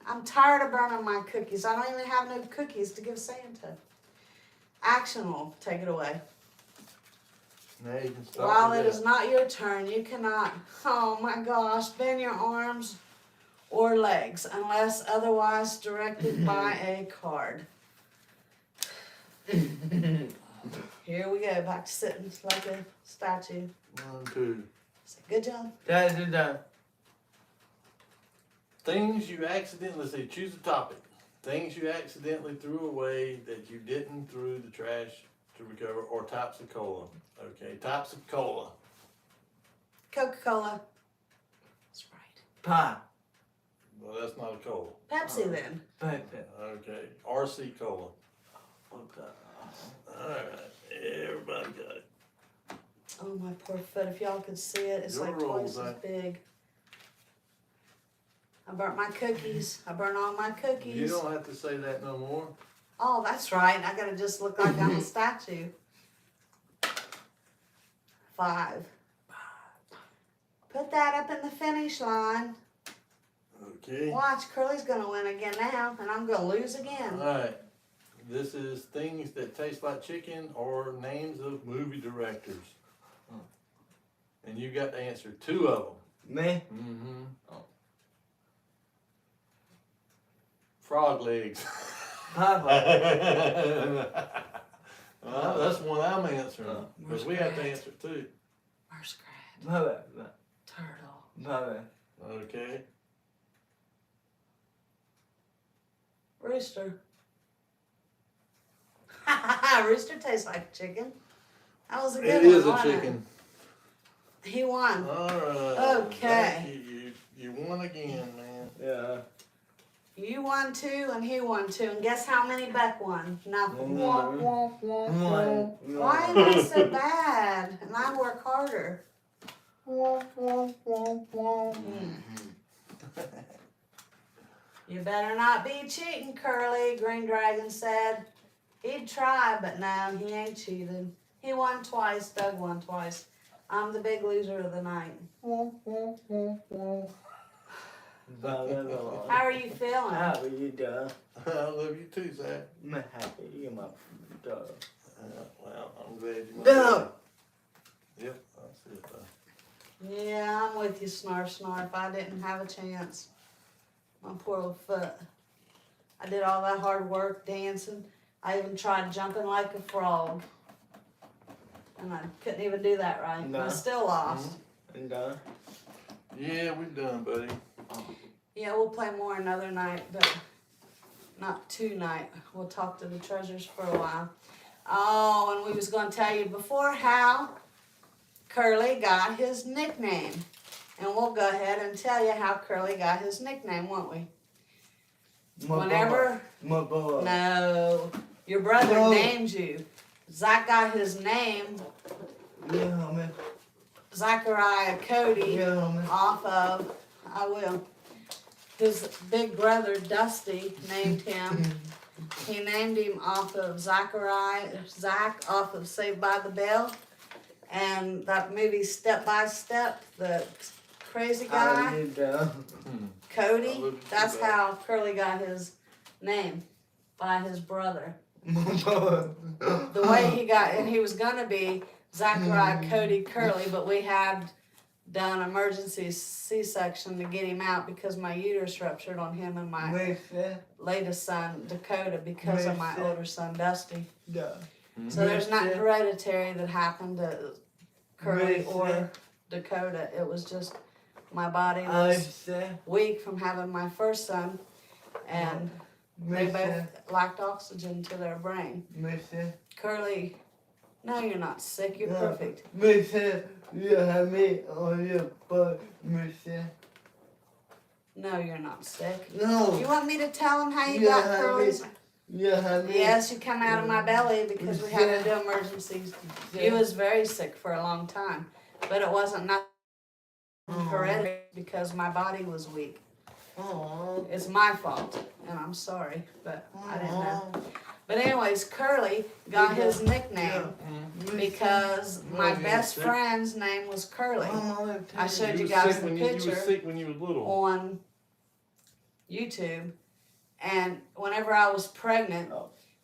I'm tired of burning my cookies. I don't even have no cookies to give Santa. Action rule. Take it away. Now you can stop. While with it that. is not your turn, you cannot, oh my gosh, bend your arms or legs unless otherwise directed by a card. Here we go, back to sitting like a statue. 1, 2. Say, good job. That's it done. Things you accidentally, let's see, choose a topic. Things you accidentally threw away that you didn't throw the trash to recover, or types of cola. Okay, types of cola. Coca-Cola. That's right. Pie. Well, that's not a cola. Pepsi then. Pepper. Okay, RC cola. Okay. Alright, everybody got it. Oh, my poor foot. If y'all could see it, it's Your like rules, twice as eh? big. I burnt my cookies. I burnt all my You cookies. don't have to say that no more. Oh, that's right. I gotta just look like I'm a statue. 5. Put that up in the finish line. Okay. Watch, Curly's gonna win again now, and I'm gonna lose again. Alright, this is things that taste like chicken or names of movie directors. And you got to answer 2 of them. Me? Mm-hmm. Frog legs. Papa. That's one I'm answering. Because we have to Muskrat. answer too. Muskrat. Turtle. Okay. Rooster. Rooster tastes like chicken. That was a good It one. is a wasn't it? chicken. He won. Alright. Okay. You won again, man. Yeah. You won 2 and he won 2. And guess how many Beck won? Nothing. Why am I so bad? And I work harder. You better not be cheating, Curly, Green Dragon said. He'd try, but no, he ain't cheated. He won twice, Doug won twice. I'm the big loser of the night. How are you feeling? How are you doing? I love you too, Zach. I'm happy. You're my dog. Well, I'm glad you won. No. Yep, I see it though. Yeah, I'm with you, Snarf. I didn't have a chance. My poor little foot. I did all that hard work dancing. I even tried jumping like a frog. And I couldn't even do that right. No. I still lost. And Yeah, we done, buddy. Yeah, we'll play more another night, but not tonight. We'll talk to the treasures for a while. Oh, and we was going to tell you before how Curly got his nickname. And we'll go ahead and tell you how Curly got his nickname, won't we? Whenever... My boy. No, your brother No. named you. Zach got his name, Yeah, homie. Zachariah Cody, Yeah, homie. off of, I will, his big brother Dusty named him. He named him off of Zach off of Saved by the Bell. And that movie Step by Step, the crazy How guy, you doing? Cody, that's how Curly got his name, by his brother. My boy. The way he got, and he was gonna be Zachariah Cody Curly, but we had done emergency C-section to get him out because my uterus ruptured on him and my Mister. latest son Dakota because of my older son Dusty. Yeah. So there's nothing hereditary that happened to Curly or Dakota. It was just my body was weak from having my first son, and they both lacked oxygen to their brain. Mister. Curly, no, you're not sick. You're perfect. Mister, you have me on your butt, mister. No, you're not sick. No. You want me to tell him how you Yeah, got Curly's? You have me. Yes, you come out of my belly because we had to do emergencies. He was very sick for a long time, but it wasn't nothing hereditary because my body was weak. Oh. It's my fault, and I'm sorry, but I didn't know. But anyways, Curly got his nickname because my best friend's name was Curly. I showed you guys the You picture was sick when you was little. on YouTube, and whenever I was pregnant,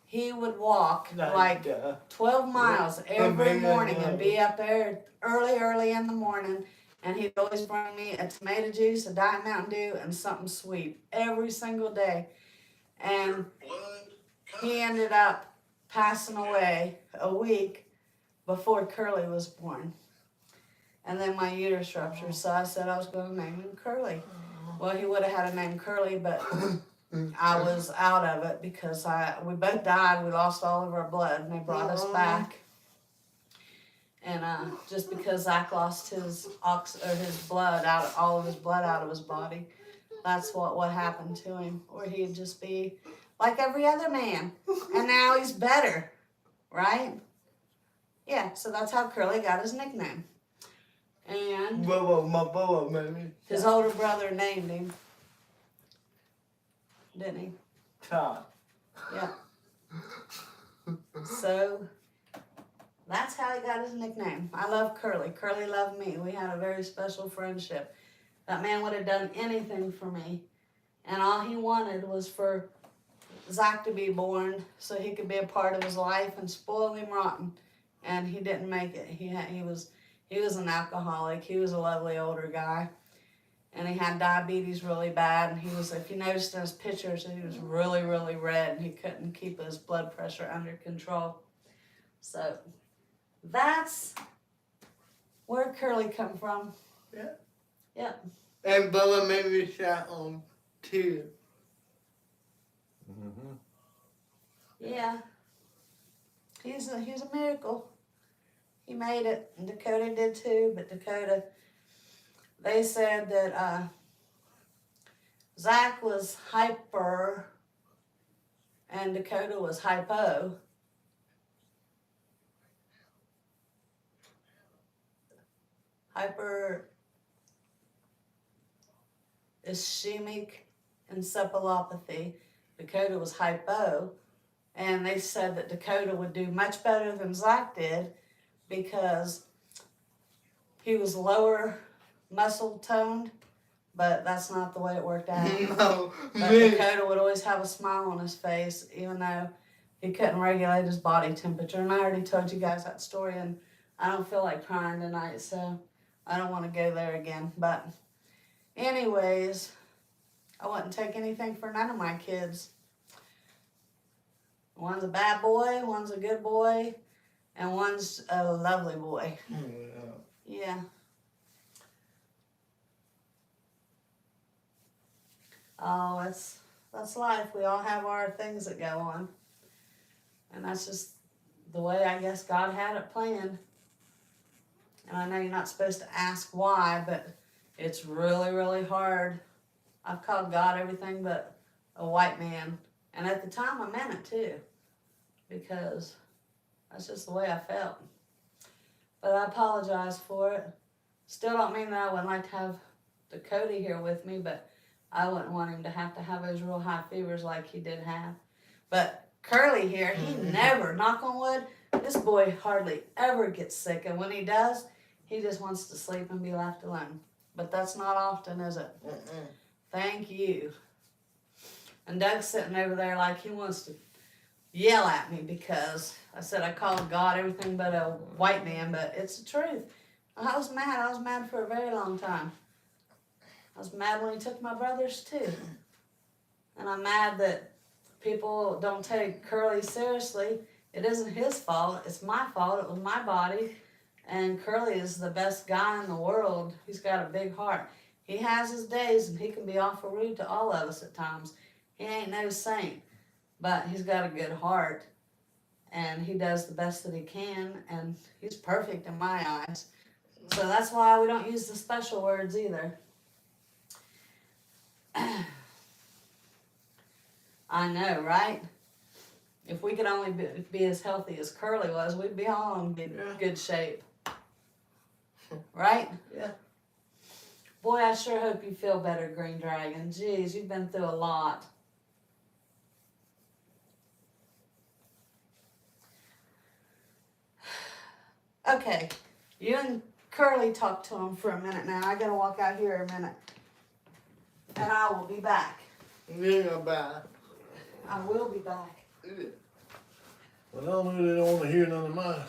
he would walk like 12 miles every morning and be up there early in the morning, and he'd always bring me a tomato juice, a Diet Mountain Dew, and something sweet every single day. And he ended up passing away a week before Curly was born. And then my uterus ruptured, so I said I was going to name him Curly. Well, he would have had a name Curly, but I was out of it because we both died. We lost all of our blood, and they brought us back. And just because Zach lost his blood all of his blood out of his body, that's what happened to him. Or he'd just be like every other man, and now he's better, right? Yeah. So that's how Curly got his nickname. And his older brother named him, didn't he? Todd. Yeah. So that's how he got his nickname. I love Curly. Curly loved me. We had a very special friendship. That man would have done anything for me. And all he wanted was for Zach to be born so he could be a part of his life and spoil him rotten. And he didn't make it. He was an alcoholic. He was a lovely older guy. And he had diabetes really bad. And he was, if you noticed in his pictures, he was really, really red. And he couldn't keep his blood pressure under control. So that's where Curly come from. Yeah. Yep. And Bubba made me shout on too. Mm-hmm. Yeah. He's a miracle. He made it, and Dakota did too, but Dakota, they said that Zach was hyper and Dakota was hypo. Hyper ischemic encephalopathy. Dakota was hypo. And they said that Dakota would do much better than Zach did because he was lower muscle toned, but that's not the way it worked out. No, But me. Dakota would always have a smile on his face, even though he couldn't regulate his body temperature. And I already told you guys that story, and I don't feel like crying tonight, so I don't want to go there again. But anyways, I wouldn't take anything for none of my kids. One's a bad boy, one's a good boy, and one's a lovely boy. Yeah. Oh, that's life. We all have our things that go on. And that's just the way I guess God had it planned. And I know you're not supposed to ask why, but it's really, really hard. I've called God everything but a white man. And at the time I meant it too. Because that's just the way I felt. But I apologize for it. Still don't mean that I wouldn't like to have Dakota here with me, but I wouldn't want him to have those real high fevers like he did have. But Curly here, he never, knock on wood, this boy hardly ever gets sick. And when he does, he just wants to sleep and be left alone. But that's not often, is it? Thank you. And Doug's sitting over there like he wants to yell at me because I said I called God everything but a white man, but it's the truth. I was mad. I was mad for a very long time. I was mad when he took my brothers too. And I'm mad that people don't take Curly seriously. It isn't his fault. It's my fault. It was my body. And Curly is the best guy in the world. He's got a big heart. He has his days and he can be awful rude to all of us at times. He ain't no saint. But he's got a good heart, and he does the best that he can, and he's perfect in my eyes. So that's why we don't use the special words either. I know, right? If we could only be as healthy as Curly was, we'd be all in good shape. Right? Yeah. Boy, I sure hope you feel better, Green Dragon. Jeez, you've been through a lot. Okay, you and Curly talk to him for a minute now. I gotta walk out here a minute. And I will be back. You're bad. I will be back. Well, I don't really don't want to hear none of my.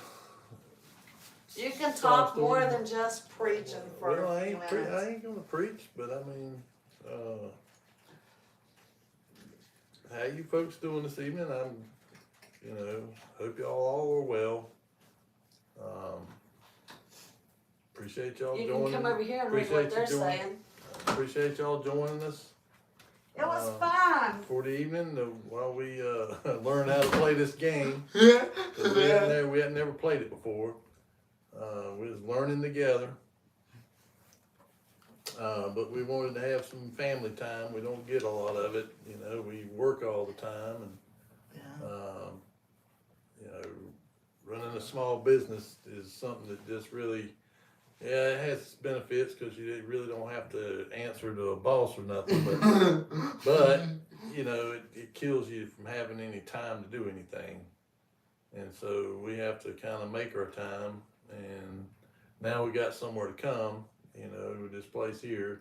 You can talk more than just preaching for Well, a few minutes. I ain't gonna preach, but I mean, how you folks doing this evening? Hope y'all all are well. Appreciate y'all You joining. can come over here and read what they're saying. Appreciate y'all joining us. It was fun. For the evening, while we learn how to play this game. Yeah. 'Cause we had never played it before. We was learning together. But we wanted to have some family time. We don't get a lot of it. We work all the time, and running a small business is something that just really, it has benefits because you really don't have to answer to a boss or nothing. But it kills you from having any time to do anything. And so we have to kind of make our time. And now we got somewhere to come. With this place here,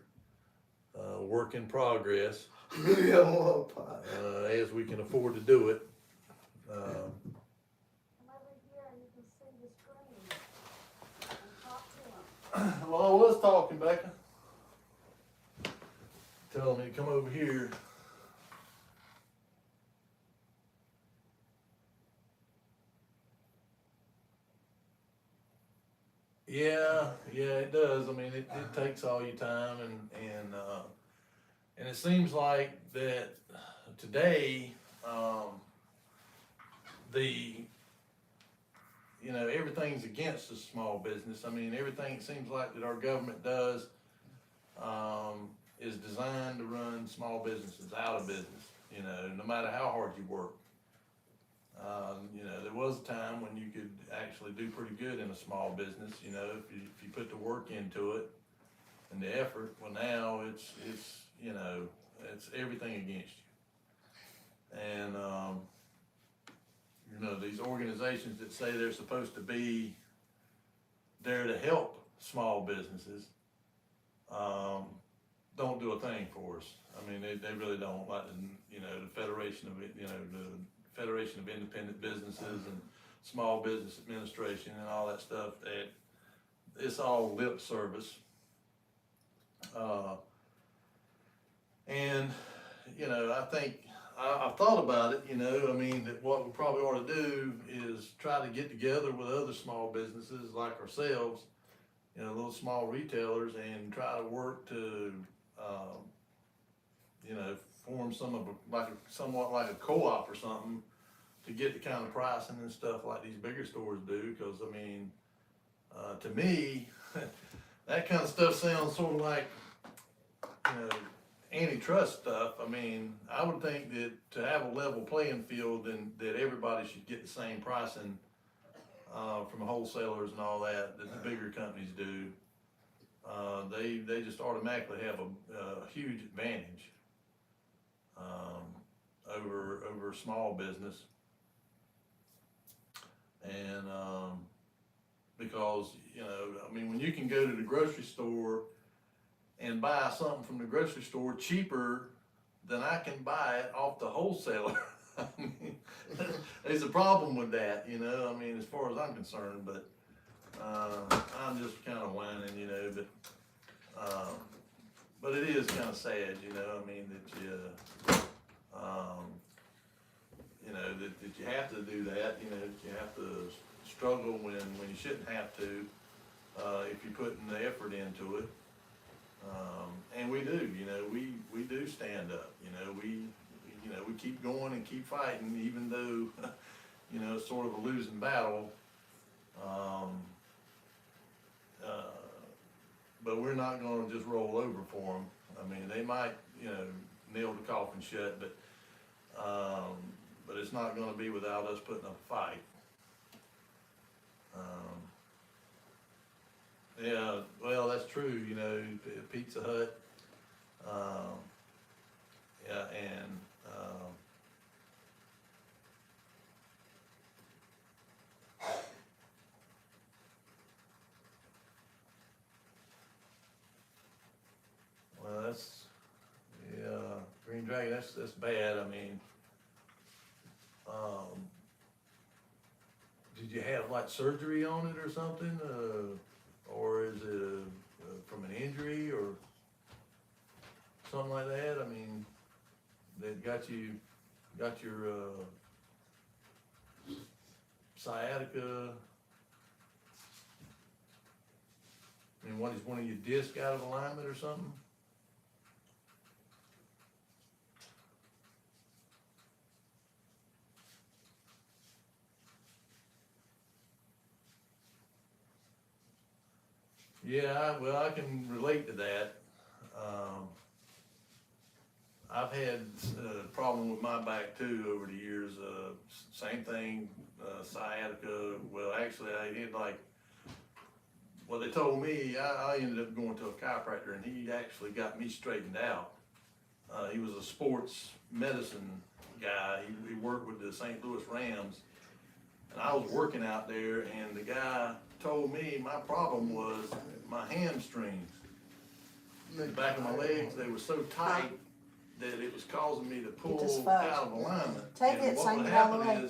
work in progress, as we can afford to do it. Well, I was talking, Becca. Telling me to come over here. Yeah, it does. I mean, it takes all your time, and it seems like that today, the everything's against the small business. I mean, everything it seems like that our government does is designed to run small businesses out of business. No matter how hard you work. There was a time when you could actually do pretty good in a small business, if you put the work into it and the effort. Well, now it's everything against you. And, these organizations that say they're supposed to be there to help small businesses, don't do a thing for us. I mean, they really don't. Like, the Federation of the Federation of Independent Businesses and Small Business Administration and all that stuff, that it's all lip service. And I think I've thought about it, I mean, that what we probably ought to do is try to get together with other small businesses like ourselves, little small retailers, and try to work to, form somewhat like a co-op or something, to get the kind of pricing and stuff like these bigger stores do. Because I mean, to me, that kind of stuff sounds sort of like, antitrust stuff. I mean, I would think that to have a level playing field, then that everybody should get the same pricing from wholesalers and all that the bigger companies do. They just automatically have a huge advantage over small business. And because I mean, when you can go to the grocery store and buy something from the grocery store cheaper than I can buy it off the wholesaler. I mean, there's a problem with that, I mean, as far as I'm concerned. But I'm just kind of whining, but it is kind of sad, I mean, that that you have to do that, that you have to struggle when you shouldn't have to, if you're putting the effort into it. And we do, we do stand up, we keep going and keep fighting, even though, it's sort of a losing battle. But we're not gonna just roll over for them. I mean, they might, nail the coffin shut, but it's not gonna be without us putting up a fight. Yeah, well, that's true, Pizza Hut, yeah, and, well, that's, yeah, Green Dragon, that's bad. I mean, did you have like surgery on it or something, or is it from an injury or something like that? I mean, that got your sciatica. I mean, what is one of your discs out of alignment or something? Yeah, well, I can relate to that. I've had a problem with my back too over the years. Same thing, sciatica. Well, actually, I had well, they told me, I ended up going to a chiropractor, and he actually got me straightened out. He was a sports medicine guy. He worked with the St. Louis Rams. And I was working out there, and the guy told me my problem was my hamstrings. The back of my legs, they were so tight that it was causing me to pull out of alignment. Take and it, what Saint would happen Halloween.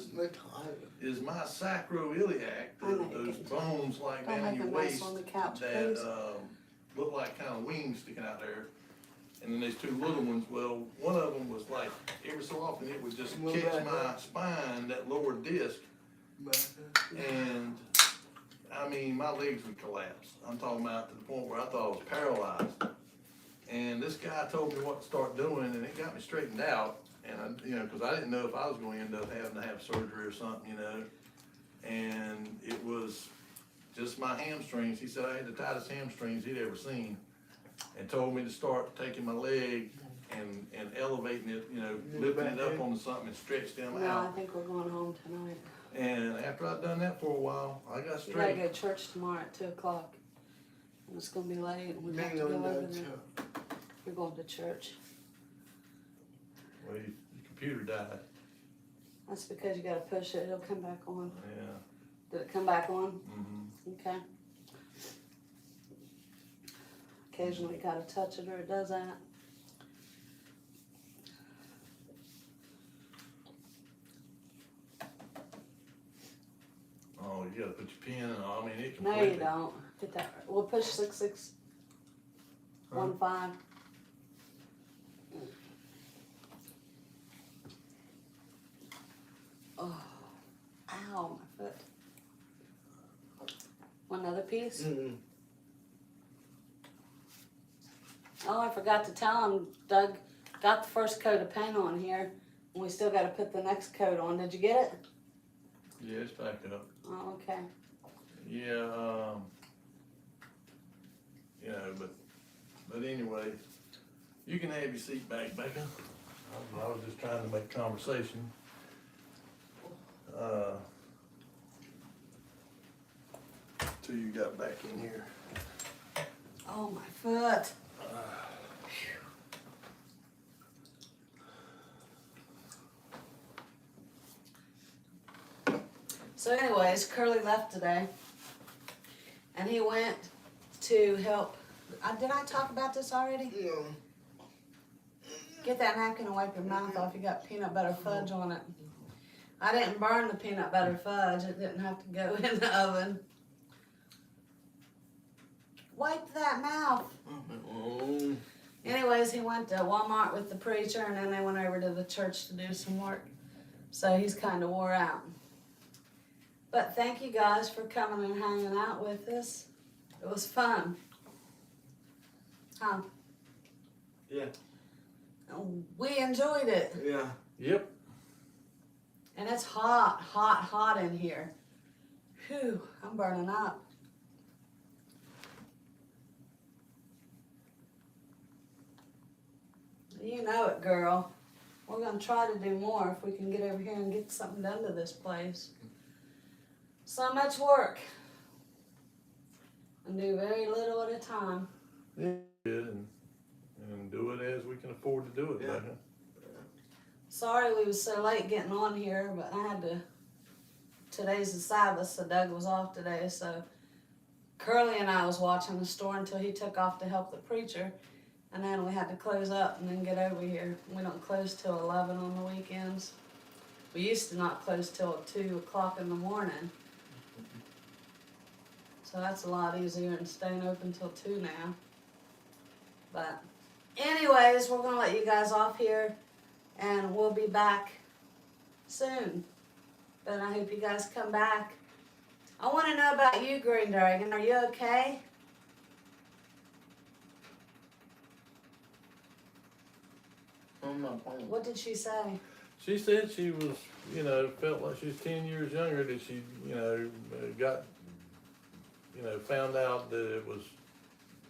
is my sacroiliac, those bones like Don't down make your a mess waist on the couch, that please. look like kind of wings sticking out there. And then there's two little ones. Well, one of them was like, every so often it would just catch my spine, that lower disc. And I mean, my legs would collapse. I'm talking about to the point where I thought I was paralyzed. And this guy told me what to start doing, and it got me straightened out. And I, you know, because I didn't know if I was going to end up having to have surgery or something, you know. And it was just my hamstrings. He said I had the tightest hamstrings he'd ever seen, and told me to start taking my leg and elevating it, you know, lifting it up onto something and stretch them No, I out. think we're going home tonight. And after I'd done that for a while, I got You gotta straight. go to church tomorrow at 2 o'clock. And it's gonna be late, and we have to go over there. We're going to church. Well, your computer died. That's because you gotta push it, it'll come back on. Yeah. Did it come back on? Mm-hmm. Okay. Occasionally you gotta touch it or it does that. Oh, you gotta put your pin in. I mean, it No, completely. you don't. Get that right. We'll push 6615. Oh, ow, my foot. One other piece? Oh, I forgot to tell him, Doug got the first coat of paint on here, and we still gotta put the next coat on. Did you get it? Yeah, it's back up. Oh, okay. Yeah, you know, but anyway, you can have your seat back, Becca. I was just trying to make conversation. Till you got back in here. Oh, my foot. So anyways, Curly left today, and he went to help. Did I talk about this already? No. Get that napkin and wipe your mouth off. You got peanut butter fudge on it. I didn't burn the peanut butter fudge. It didn't have to go in the oven. Wipe that mouth. Anyways, he went to Walmart with the preacher, and then they went over to the church to do some work. So he's kind of wore out. But thank you guys for coming and hanging out with us. It was fun. Huh? Yeah. We enjoyed it. Yeah. Yep. And it's hot, hot, hot in here. Whew, I'm burning up. You know it, girl. We're going to try to do more if we can get over here and get something done to this place. So much work. And do very little at a time. Good, and do it as we can afford to do it, Yeah. Becca. Sorry we was so late getting on here, but I had to. Today's the Sabbath, so Doug was off today, so Curly and I was watching the store until he took off to help the preacher, and then we had to close up and then get over here. We don't close till 11 on the weekends. We used to not close till 2 o'clock in the morning. So that's a lot easier than staying open till 2 now. But anyways, we're gonna let you guys off here, and we'll be back soon. But I hope you guys come back. I want to know about you, Green Dragon. Are you okay? What did she say? She said she was, you know, felt like she was 10 years younger, that she, you know, got, you know, found out that it was,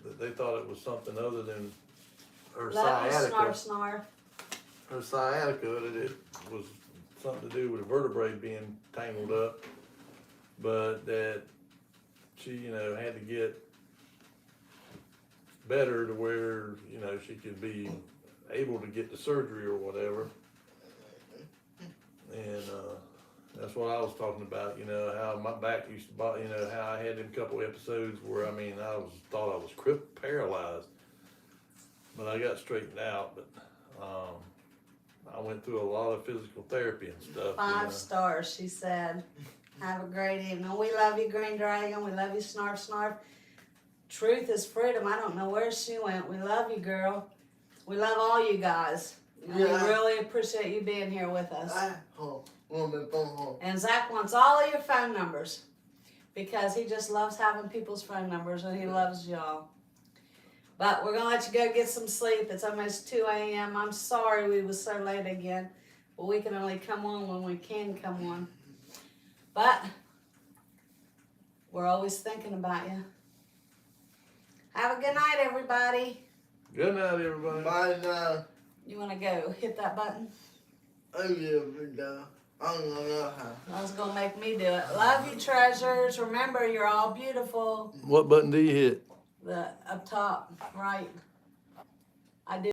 that they thought it was something other than her sciatica. Snarf, snarf. Her sciatica, that it was something to do with a vertebrae being tangled up, but that she, you know, had to get better to where, you know, she could be able to get the surgery or whatever. And that's what I was talking about, you know, how my back used to bother, you know, how I had them couple episodes where, I mean, thought I was paralyzed, but I got straightened out. But I went through a lot of physical therapy and stuff. 5 stars, she said. Have a great evening. We love you, Green Dragon. We love you, Snarf, Snarf. Truth is freedom. I don't know where she went. We love you, girl. We love all you guys. And Yeah. we really appreciate you being here with us. I hope. And Zach wants all of your phone numbers. because he just loves having people's phone numbers and he loves y'all. But we're gonna let you go get some sleep. It's almost 2 a.m. I'm sorry we was so late again, but we can only come on when we can come on. But we're always thinking about you. Have a good night, everybody. Good night, everybody. Bye now. You wanna go hit that button? I never know. I don't know how. I was gonna make me do it. Love you, treasures. Remember, you're all beautiful. What button do you hit? The up top, right. I do.